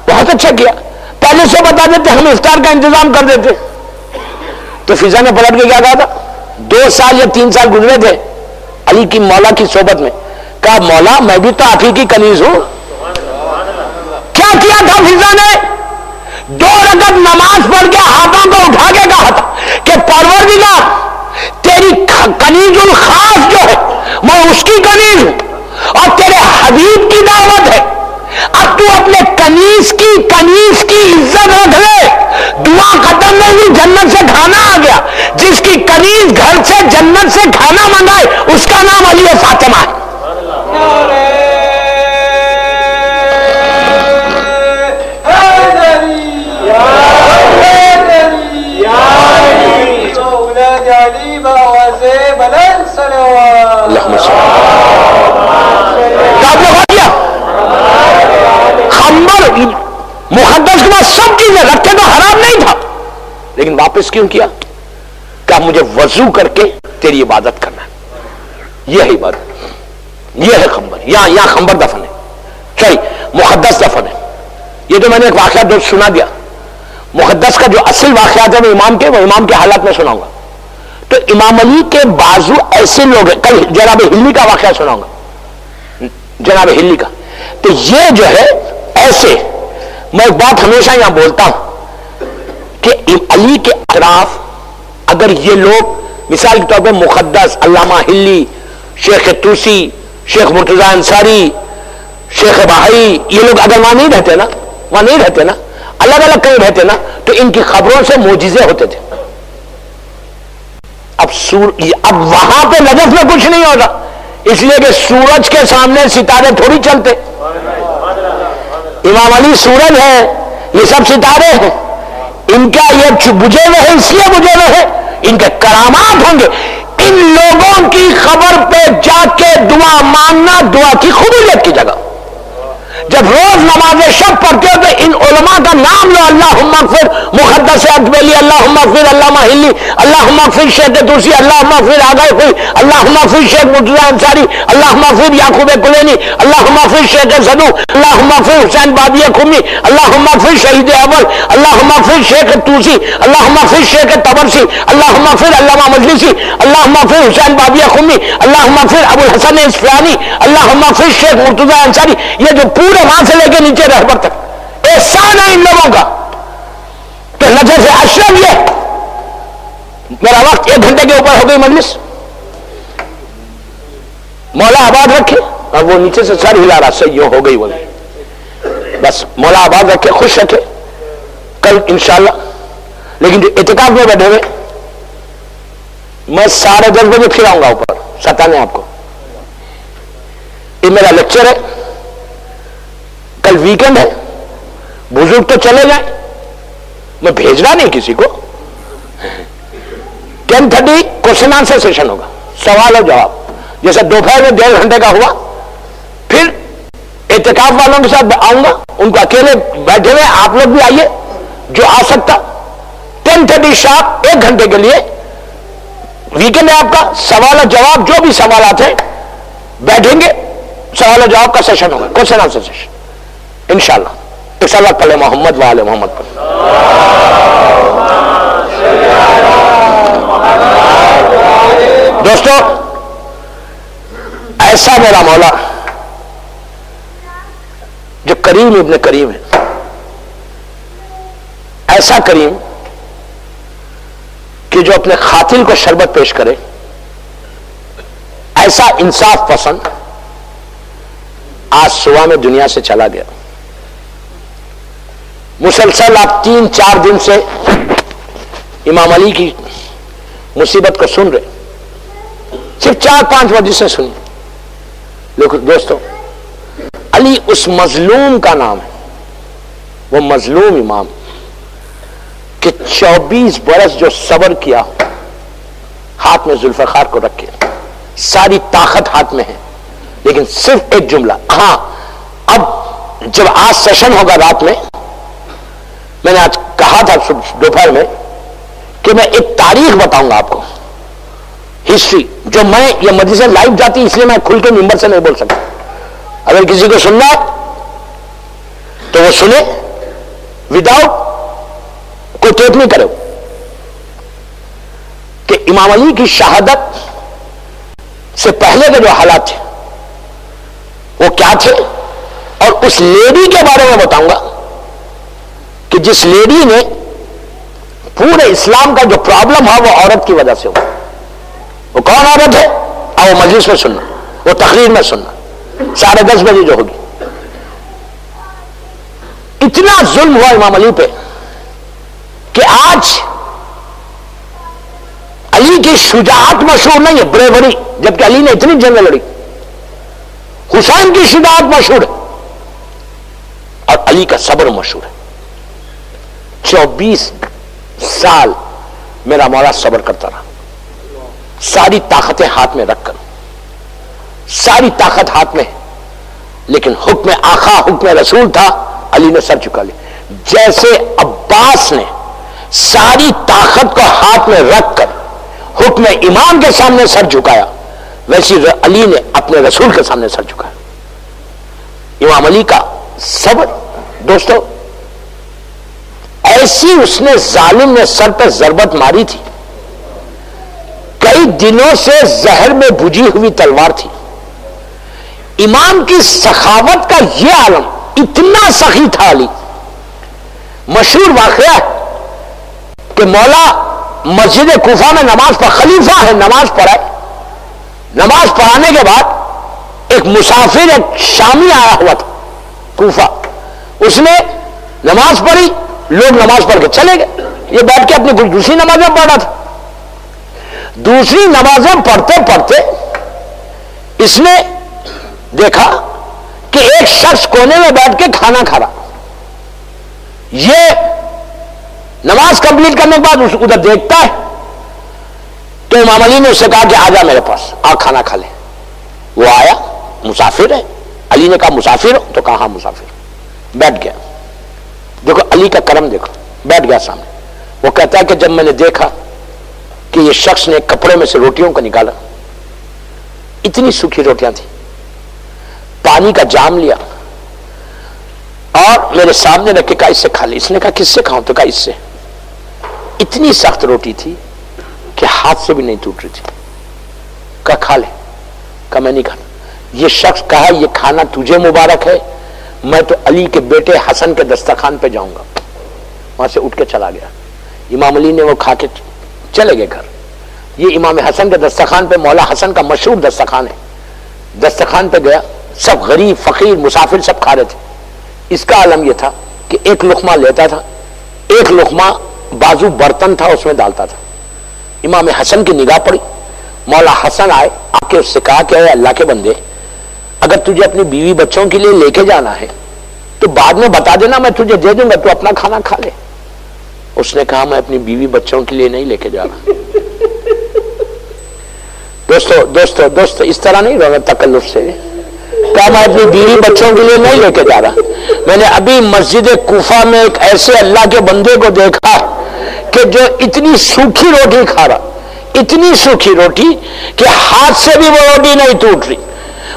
بہت اچھا کیا، پہلے سے بتا دیتے ہم افطار کا انتظام کر دیتے. تو فضا نے پلٹ کے کیا کہا تھا، 2 سال یا 3 سال گزرے تھے علی کی مولا کی صحبت میں، کہا مولا میں بھی تو آپ ہی کی کنیز ہوں. کیا کیا تھا فضا نے؟ 2 رکعت نماز پڑھ کے ہاتھوں کو اٹھا کے کہا تھا کہ پروردگار تیری کنیز الخاص جو ہے میں اس کی کنیز ہوں اور تیرے حبیب کی دعوت ہے، اب تو اپنے کنیز کی عزت رکھ لے، دعا ختم نہیں ہوئی، جنت سے کھانا آ گیا، جس کی کنیز گھر سے جنت سے کھانا منگائے اس کا نام علی فاطمہ ہے۔ خنبر مقدس کے بعد سب چیزیں رکھتے تو حرام نہیں تھا، لیکن واپس کیوں کیا؟ کہ مجھے وضو کر کے تیری عبادت کرنا ہے، یہ ہے عبادت، یہ ہے خنبر، یہاں خنبر دفن ہے، صحیح مقدس دفن ہے۔ یہ تو میں نے ایک واقعہ دوست سنا دیا، مقدس کا جو اصل واقعات ہے وہ امام کے حالات میں سناؤں گا۔ تو امام علی کے بازو ایسے لوگ ہیں، کل جناب ہلی کا واقعہ سناؤں گا، جناب ہلی کا، تو یہ جو ہے ایسے، میں ایک بات ہمیشہ یہاں بولتا ہوں کہ علی کے اطراف اگر یہ لوگ مثال کے طور پہ مقدس، علامہ ہلی، شیخ توسی، شیخ مرتضی انصاری، شیخ بہائی، یہ لوگ اگر وہاں نہیں رہتے نا، الگ الگ کہیں رہتے نا، تو ان کی خبروں سے معجزے ہوتے تھے۔ اب وہاں پہ نجف میں کچھ نہیں ہوگا، اس لیے کہ سورج کے سامنے ستارے تھوڑی چلتے، امام علی سورج ہے، یہ سب ستارے ہیں، ان کا یہ بجھے ہوئے ہیں، اس لیے بجھے ہوئے ہیں، ان کے کرامات ہوں گے۔ ان لوگوں کی خبر پہ جا کے دعا مانگنا دعا کی قبولیت کی جگہ۔ جب روز نماز شب پڑھتے ہو تو ان علماء کا نام لو، اللہم اغفر مقدس اکبلی، اللہم اغفر علامہ ہلی، اللہم اغفر شیخ توسی، اللہم اغفر آگاہ خوئی، اللہم اغفر شیخ مرتضی انصاری، اللہم اغفر یعقوب کلینی، اللہم اغفر شیخ صدو، اللہم اغفر حسین بابی خمی، اللہم اغفر شہید اول، اللہم اغفر شیخ توسی، اللہم اغفر شیخ تبرسی، اللہم اغفر علامہ مجلسی، اللہم اغفر حسین بابی خمی، اللہم اغفر ابو الحسن اصفہانی، اللہم اغفر شیخ مرتضی انصاری۔ یہ جو پورے وہاں سے لے کے نیچے رہبر تک احسان ہے ان لوگوں کا، تو نجف اشرف یہ میرا وقت 1 گھنٹے کے اوپر ہو گئی مجلس، مولا آباد رکھے، اور وہ نیچے سے سر ہلا رہا، صحیح ہو گئی، بولے بس مولا آباد رکھے، خوش رکھے، کل انشاءاللہ۔ لیکن جو اعتکاف میں بیٹھے ہوئے، میں 10:30 بجے پھر آؤں گا اوپر ستانے آپ کو، یہ میرا لیکچر ہے، کل ویکنڈ ہے، بزرگ تو چلے جائیں، میں بھیجنا نہیں کسی کو۔ 10:30 کوشچن آنسر سیشن ہوگا، سوال اور جواب، جیسے دوپہر میں 1.5 گھنٹے کا ہوا، پھر اعتکاف والوں کے ساتھ آؤں گا، ان کو اکیلے بیٹھے ہوئے، آپ لوگ بھی آئیے جو آ سکتا۔ 10:30 شارپ 1 گھنٹے کے لیے ویکنڈ ہے آپ کا، سوال اور جواب، جو بھی سوالات ہیں بیٹھیں گے، سوال اور جواب کا سیشن ہوگا، کوشچن آنسر سیشن انشاءاللہ۔ ایک سوال پڑھ لیں محمد و آل محمد پر۔ دوستو، ایسا میرا مولا جو کریم ابن کریم ہے، ایسا کریم کہ جو اپنے قاتل کو شربت پیش کرے، ایسا انصاف پسند آج صبح میں دنیا سے چلا گیا۔ مسلسل آپ 3-4 دن سے امام علی کی مصیبت کو سن رہے، صرف 4-5 وجہ سے سنی، لیکن دوستو علی اس مظلوم کا نام ہے، وہ مظلوم امام کہ 24 برس جو صبر کیا، ہاتھ میں ذوالفقار کو رکھ کے، ساری طاقت ہاتھ میں ہے، لیکن صرف ایک جملہ، ہاں اب جب آج سیشن ہوگا رات میں نے آج کہا تھا دوپہر میں کہ میں ایک تاریخ بتاؤں گا آپ کو، ہسٹری، جو میں یہ مجلسیں لائیو جاتی اس لیے میں کھل کے ممبر سے نہیں بول سکتا، اگر کسی کو سننا تو وہ سنے، وداؤٹ کوئی ٹیپ نہیں کرے، کہ امام علی کی شہادت سے پہلے کے جو حالات تھے وہ کیا تھے، اور اس لیڈی کے بارے میں بتاؤں گا کہ جس لیڈی نے پورے اسلام کا جو پرابلم ہے وہ عورت کی وجہ سے ہوا. وہ کون عورت ہے؟ وہ مجلس میں سننا, وہ تقریر میں سننا 10:30 بجے جو ہوگی. اتنا ظلم ہوا امام علی پہ کہ آج علی کی شجاعت مشہور نہیں ہے, بریوری, جبکہ علی نے اتنی جنگیں لڑی. حسین کی شجاعت مشہور ہے اور علی کا صبر مشہور ہے. 24 سال میرا مولا صبر کرتا رہا, ساری طاقتیں ہاتھ میں رکھ کر, ساری طاقت ہاتھ میں, لیکن حکم آقا حکم رسول تھا, علی نے سر چکا لیا. جیسے عباس نے ساری طاقت کو ہاتھ میں رکھ کر حکم امام کے سامنے سر جھکایا, ویسی علی نے اپنے رسول کے سامنے سر جھکایا. امام علی کا صبر دوستو, ایسی اس نے ظالم نے سر پہ ضربت ماری تھی, کئی دنوں سے زہر میں بجھی ہوئی تلوار تھی. امام کی سخاوت کا یہ عالم, اتنا سخی تھا علی. مشہور واقعہ ہے کہ مولا مسجد کوفہ میں نماز پڑھ, خلیفہ ہے, نماز پڑھائے. نماز پڑھانے کے بعد ایک مسافر, ایک شامی آیا ہوا تھا کوفہ, اس نے نماز پڑھی, لوگ نماز پڑھ کے چلے گئے, یہ بیٹھ کے اپنی کچھ دوسری نمازیں پڑھ رہا تھا. دوسری نمازیں پڑھتے پڑھتے اس نے دیکھا کہ ایک شخص کونے میں بیٹھ کے کھانا کھا رہا. یہ نماز کمپلیٹ کرنے کے بعد ادھر دیکھتا ہے تو امام علی نے اسے کہا کہ آجا میرے پاس, آ کھانا کھا لے. وہ آیا, مسافر ہے. علی نے کہا مسافر ہو؟ تو کہا ہاں مسافر. بیٹھ گیا. دیکھو علی کا کرم دیکھو, بیٹھ گیا سامنے. وہ کہتا ہے کہ جب میں نے دیکھا کہ یہ شخص نے کپڑے میں سے روٹیوں کو نکالا, اتنی سوکھی روٹیاں تھیں, پانی کا جام لیا اور میرے سامنے رکھ کے کہا اس سے کھا لے. اس نے کہا کس سے کھاؤں؟ تو کہا اس سے. اتنی سخت روٹی تھی کہ ہاتھ سے بھی نہیں ٹوٹ رہی تھی. کہا کھا لے. کہا میں نہیں کھانا. یہ شخص کہا یہ کھانا تجھے مبارک ہے, میں تو علی کے بیٹے حسن کے دسترخوان پہ جاؤں گا. وہاں سے اٹھ کے چلا گیا. امام علی نے وہ کھا کے چلے گئے گھر. یہ امام حسن کے دسترخوان پہ, مولا حسن کا مشہور دسترخوان ہے, دسترخوان پہ گیا. سب غریب فقیر مسافر سب کھا رہے تھے. اس کا عالم یہ تھا کہ ایک لقمہ لیتا تھا, ایک لقمہ بازو برتن تھا اس میں ڈالتا تھا. امام حسن کی نگاہ پڑی, مولا حسن آئے, آ کے اس سے کہا کہ اے اللہ کے بندے, اگر تجھے اپنی بیوی بچوں کے لیے لے کے جانا ہے تو بعد میں بتا دینا, میں تجھے دے دوں گا, تو اپنا کھانا کھا لے. اس نے کہا میں اپنی بیوی بچوں کے لیے نہیں لے کے جا رہا. دوستو اس طرح نہیں رہنا تکلف سے. کہا میں اپنی بیوی بچوں کے لیے نہیں لے کے جا رہا. میں نے ابھی مسجد کوفہ میں ایک ایسے اللہ کے بندے کو دیکھا کہ جو اتنی سوکھی روٹی کھا رہا, اتنی سوکھی روٹی کہ ہاتھ سے بھی وہ روٹی نہیں ٹوٹ رہی,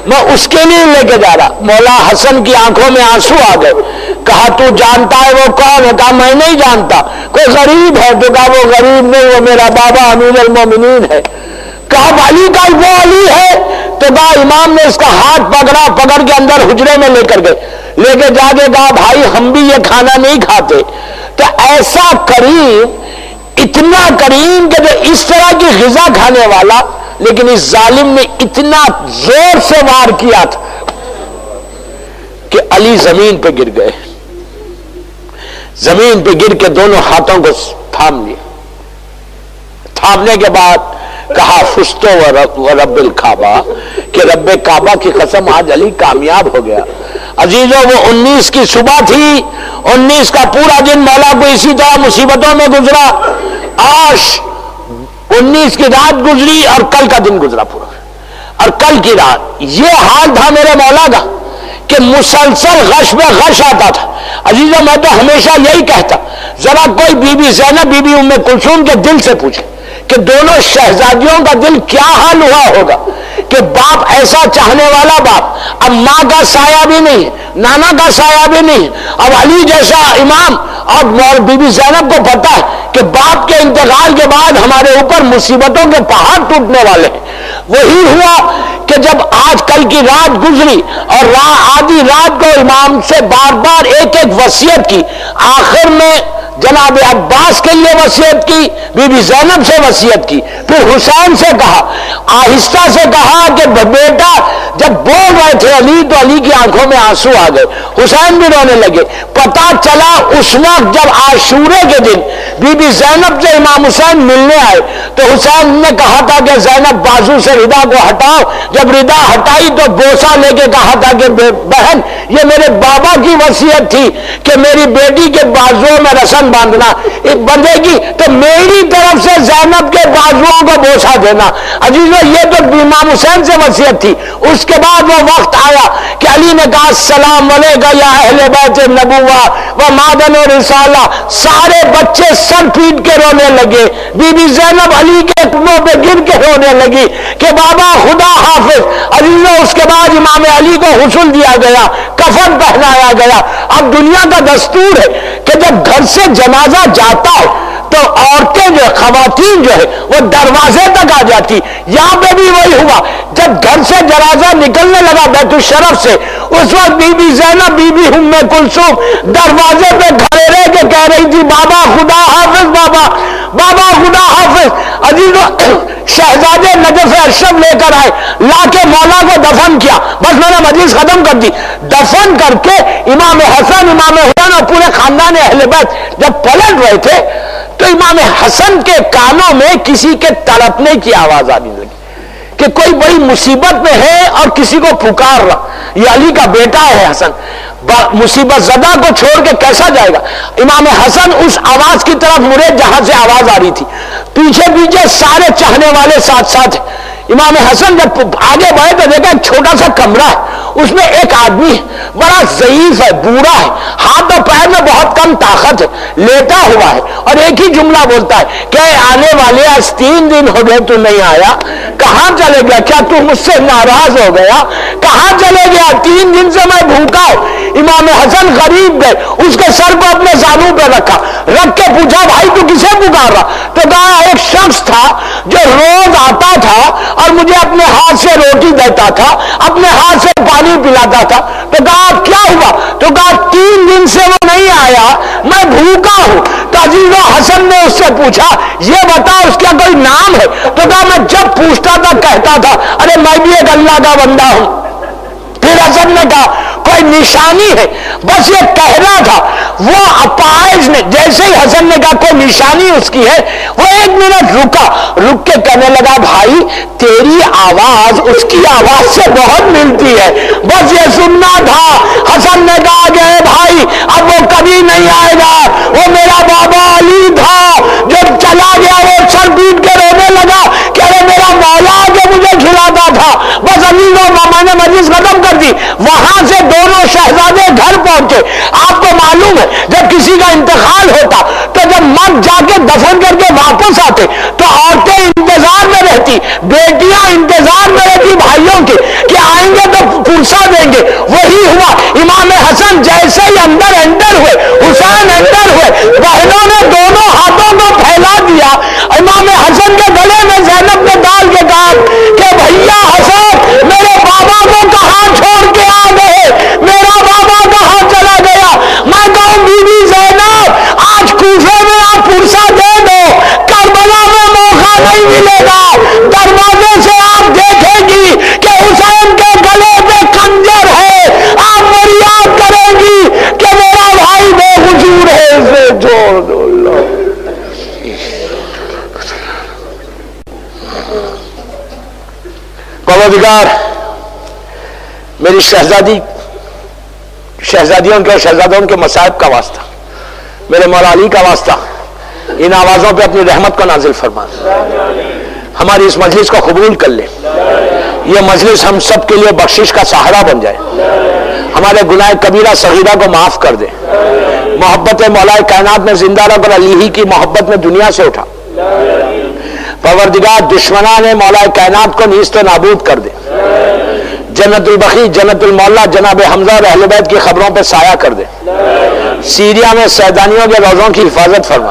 میں اس کے لیے لے کے جا رہا. مولا حسن کی آنکھوں میں آنسو آ گئے. کہا تو جانتا ہے وہ کون ہے؟ کہا میں نہیں جانتا. کوئی غریب ہے؟ تو کہا وہ غریب نہیں, وہ میرا بابا امیر المومنین ہے. کہا علی کا وہ علی ہے؟ تو کہا امام نے اس کا ہاتھ پکڑ کے اندر حجرے میں لے کر گئے, لے کے جا کے کہا بھائی ہم بھی یہ کھانا نہیں کھاتے. تو ایسا کریم, اتنا کریم کہ جو اس طرح کی غذا کھانے والا, لیکن اس ظالم نے اتنا زور سے وار کیا تھا کہ علی زمین پہ گر گئے. زمین پہ گر کے دونوں ہاتھوں کو تھام لیے. تھامنے کے بعد کہا فستو و رب الکعبہ, کہ رب کعبہ کی قسم آج علی کامیاب ہو گیا. عزیزوں وہ 19 کی صبح تھی, 19 کا پورا دن مولا کو اسی طرح مصیبتوں میں گزرا. آج 19 کی رات گزری اور کل کا دن گزرا پورا, اور کل کی رات یہ حال تھا میرے مولا کا کہ مسلسل غش میں غش آتا تھا. عزیزوں میں تو ہمیشہ یہی کہتا, ذرا کوئی بی بی زینب بی بی ام کلثوم کے دل سے پوچھے کہ دونوں شہزادیوں کا دل کیا حال ہوا ہوگا کہ باپ ایسا چاہنے والا باپ, اب ماں کا سایہ بھی نہیں, نانا کا سایہ بھی نہیں, اب علی جیسا امام, اور بی بی زینب کو پتا ہے کہ باپ کے انتقال کے بعد ہمارے اوپر مصیبتوں کے پہاڑ ٹوٹنے والے ہیں. وہی ہوا کہ جب آج کل کی رات گزری اور آدھی رات کو امام سے بار بار ایک ایک وصیت کی، آخر میں جناب عباس کے لیے وصیت کی، بی بی زینب سے وصیت کی، پھر حسین سے کہا، آہستہ سے کہا کہ بیٹا جب بول رہے تھے علی تو علی کی آنکھوں میں آنسو آ گئے، حسین بھی رونے لگے. پتا چلا اس وقت جب عاشورے کے دن بی بی زینب سے امام حسین ملنے آئے تو حسین نے کہا تھا کہ زینب بازو سے ردا کو ہٹاؤ. جب ردا ہٹائی تو بوسہ لے کے کہا تھا کہ بہن یہ میرے بابا کی وصیت تھی کہ میری بیٹی کے بازوؤں میں رسن باندھنا بندے کی، تو میری طرف سے زینب کے بازوؤں کو بوسہ دینا. عزیزو یہ تو امام حسین سے وصیت تھی. اس کے بعد وہ وقت آیا کہ علی نے کہا السلام علیکم یا اہل بیت النبوہ و معدن و رسالہ. سارے بچے سر پیٹ کے رونے لگے. بی بی زینب علی کے قدموں پہ گر کے رونے لگی کہ بابا خدا حافظ. عزیزو اس کے بعد امام علی کو غسل دیا گیا، کفن پہنایا گیا. اب دنیا کا دستور ہے کہ جب گھر سے جنازہ جاتا ہے تو عورتیں جو خواتین جو ہے وہ دروازے تک آ جاتی. یہاں پہ بھی وہی ہوا. جب گھر سے جنازہ نکلنے لگا بیت الشرف سے، اس وقت بی بی زینب بی بی ام کلثوم دروازے پہ کھڑے رہ کے کہہ رہی تھی بابا خدا حافظ، بابا بابا خدا حافظ. عزیزو شہزادے نجف اشرف لے کر آئے، لا کے مولا کو دفن کیا. بس میں نے مجلس ختم کر دی. دفن کر کے امام حسن امام حسین اور پورے خاندان اہل بیت جب پلٹ رہے تھے تو امام حسن کے کانوں میں کسی کے تڑپنے کی آواز آنے لگی کہ کوئی بڑی مصیبت میں ہے اور کسی کو پکار رہا. یہ علی کا بیٹا ہے حسن، مصیبت زدہ کو چھوڑ کے کیسا جائے گا. امام حسن اس آواز کی طرف مڑے جہاں سے آواز آ رہی تھی. پیچھے پیچھے سارے چاہنے والے ساتھ ساتھ. امام حسن جب آگے بڑھے تو دیکھا ایک چھوٹا سا کمرہ ہے، اس میں ایک آدمی ہے، بڑا ضعیف ہے، بوڑھا ہے، ہاتھ اور پیر میں بہت کم طاقت ہے، لیٹا ہوا ہے اور ایک ہی جملہ بولتا ہے کہ آنے والے آج 3 دن ہو گئے تو نہیں آیا، کہاں چلے گیا؟ کیا تو مجھ سے ناراض ہو گیا؟ کہاں چلے گیا؟ 3 دن سے میں بھوکا ہوں. امام حسن غریب گئے، اس کے سر کو اپنے زانو پہ رکھا، رکھ کے پوچھا بھائی تو کسے پکار رہا؟ تو کہا ایک شخص تھا جو روز آتا تھا اور مجھے اپنے ہاتھ سے روٹی دیتا تھا، اپنے ہاتھ سے پانی پلاتا تھا. تو کہا کیا ہوا؟ تو کہا 3 دن سے وہ نہیں آیا، میں بھوکا ہوں. تو عزیزو حسن نے اس سے پوچھا یہ بتا اس کا کوئی نام ہے؟ تو کہا میں جب پوچھتا تھا کہتا تھا ارے میں بھی ایک اللہ کا بندہ ہوں. پھر حسن نے کہا کوئی نشانی ہے؟ بس یہ کہہ رہا تھا. وہ اپائز نے جیسے ہی حسن نے کہا کوئی نشانی اس کی ہے، وہ 1 منٹ رکا، رک کے کہنے لگا بھائی تیری آواز اس کی آواز سے بہت ملتی ہے، بس یہ سننا تھا. حسن نے کہا کہ بھائی اب وہ کبھی نہیں آئے گا، وہ میرا بابا علی تھا جو چلا گیا. وہ سر پیٹ کے رونے لگا کہ ارے میرا مولا جو مجھے کھلاتا تھا. بس علی میں نے مجلس ختم کر دی. وہاں سے دونوں شہزادے گھر پہنچے. آپ کو معلوم ہے جب کسی کا انتقال ہوتا تو جب مرد جا کے دفن کر کے واپس آتے تو عورتیں انتظار میں رہتی، بیٹیاں انتظار میں رہتی بھائیوں کے کہ آئیں گے تو پرسا دیں گے. وہی ہوا. امام حسن جیسے ہی اندر انٹر ہوئے، حسین انٹر ہوئے، بہنوں نے دونوں ہاتھوں کو پھیلا دیا. امام حسن کے گلے میں زینب نے ڈال کے کہا کہ بھیا حسن میرے بابا کو کہاں چھوڑ کے آ گئے؟ میرا بابا کہاں چلا گیا؟ میں کہوں بی بی زینب آج کوفے میں آپ پرسا دے دو، کربلا میں موقع نہیں ملے گا. دروازے سے آپ دیکھیں گی کہ حسین کے گلے پہ خنجر ہے، آپ فریاد کریں گی کہ میرا بھائی بے قصور ہے، اسے چھوڑ دو. پروردگار میری شہزادیوں کے اور شہزادوں کے مصائب کا واسطہ، میرے مولا علی کا واسطہ، ان آوازوں پہ اپنی رحمت کو نازل فرما. ہماری اس مجلس کو قبول کر لے. یہ مجلس ہم سب کے لیے بخشش کا سہارا بن جائے. ہمارے گناہ کبیرہ صغیرہ کو معاف کر دے. محبت مولا کائنات میں زندہ رکھ اور علی ہی کی محبت میں دنیا سے اٹھا. پروردگار دشمنان مولا کائنات کو نیست و نابود کر دے. جنت البقیع، جنت المولا جناب حمزہ اور اہل بیت کی خبروں پہ سایہ کر دے. سیریا میں سیدانیوں کے روزوں کی حفاظت فرما.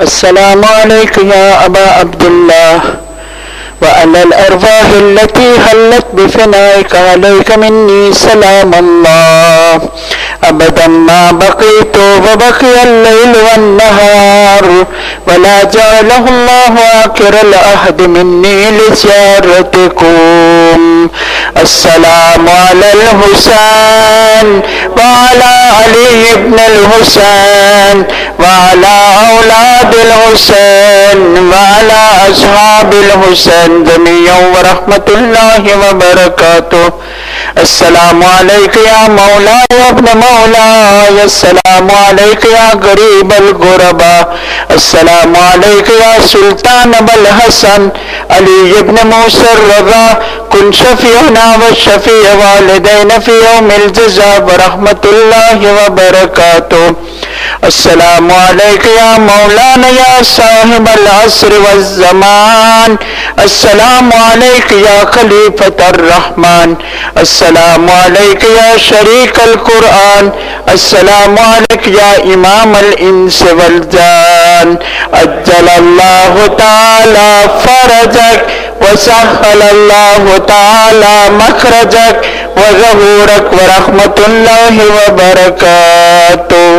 السلام عليك يا أبا عبد الله وعلى الأرواح التي حلت بفنائك عليك مني سلام الله أبدا ما بقيت وبقي الليل والنهار ولا جعله الله آخر العهد مني لزيارتكم. السلام على الحسين وعلى علي بن الحسين وعلى أولاد الحسين وعلى أصحاب الحسين جميعا ورحمة الله وبركاته. السلام عليك يا مولاي ابن مولاي. السلام عليك يا غريب الغرباء. السلام عليك يا سلطان ابو الحسن علي بن موسى الرضا. كن شفيعنا وشفيع والدينا في يوم الجزاء ورحمة الله وبركاته. السلام عليك يا مولانا يا صاحب العصر والزمان. السلام عليك يا خليفة الرحمن. السلام عليك يا شريك القرآن. السلام عليك يا إمام الإنس والجان. أجل الله تعالى فرجك وسهل الله تعالى مخرجك وظهورك ورحمة الله وبركاته.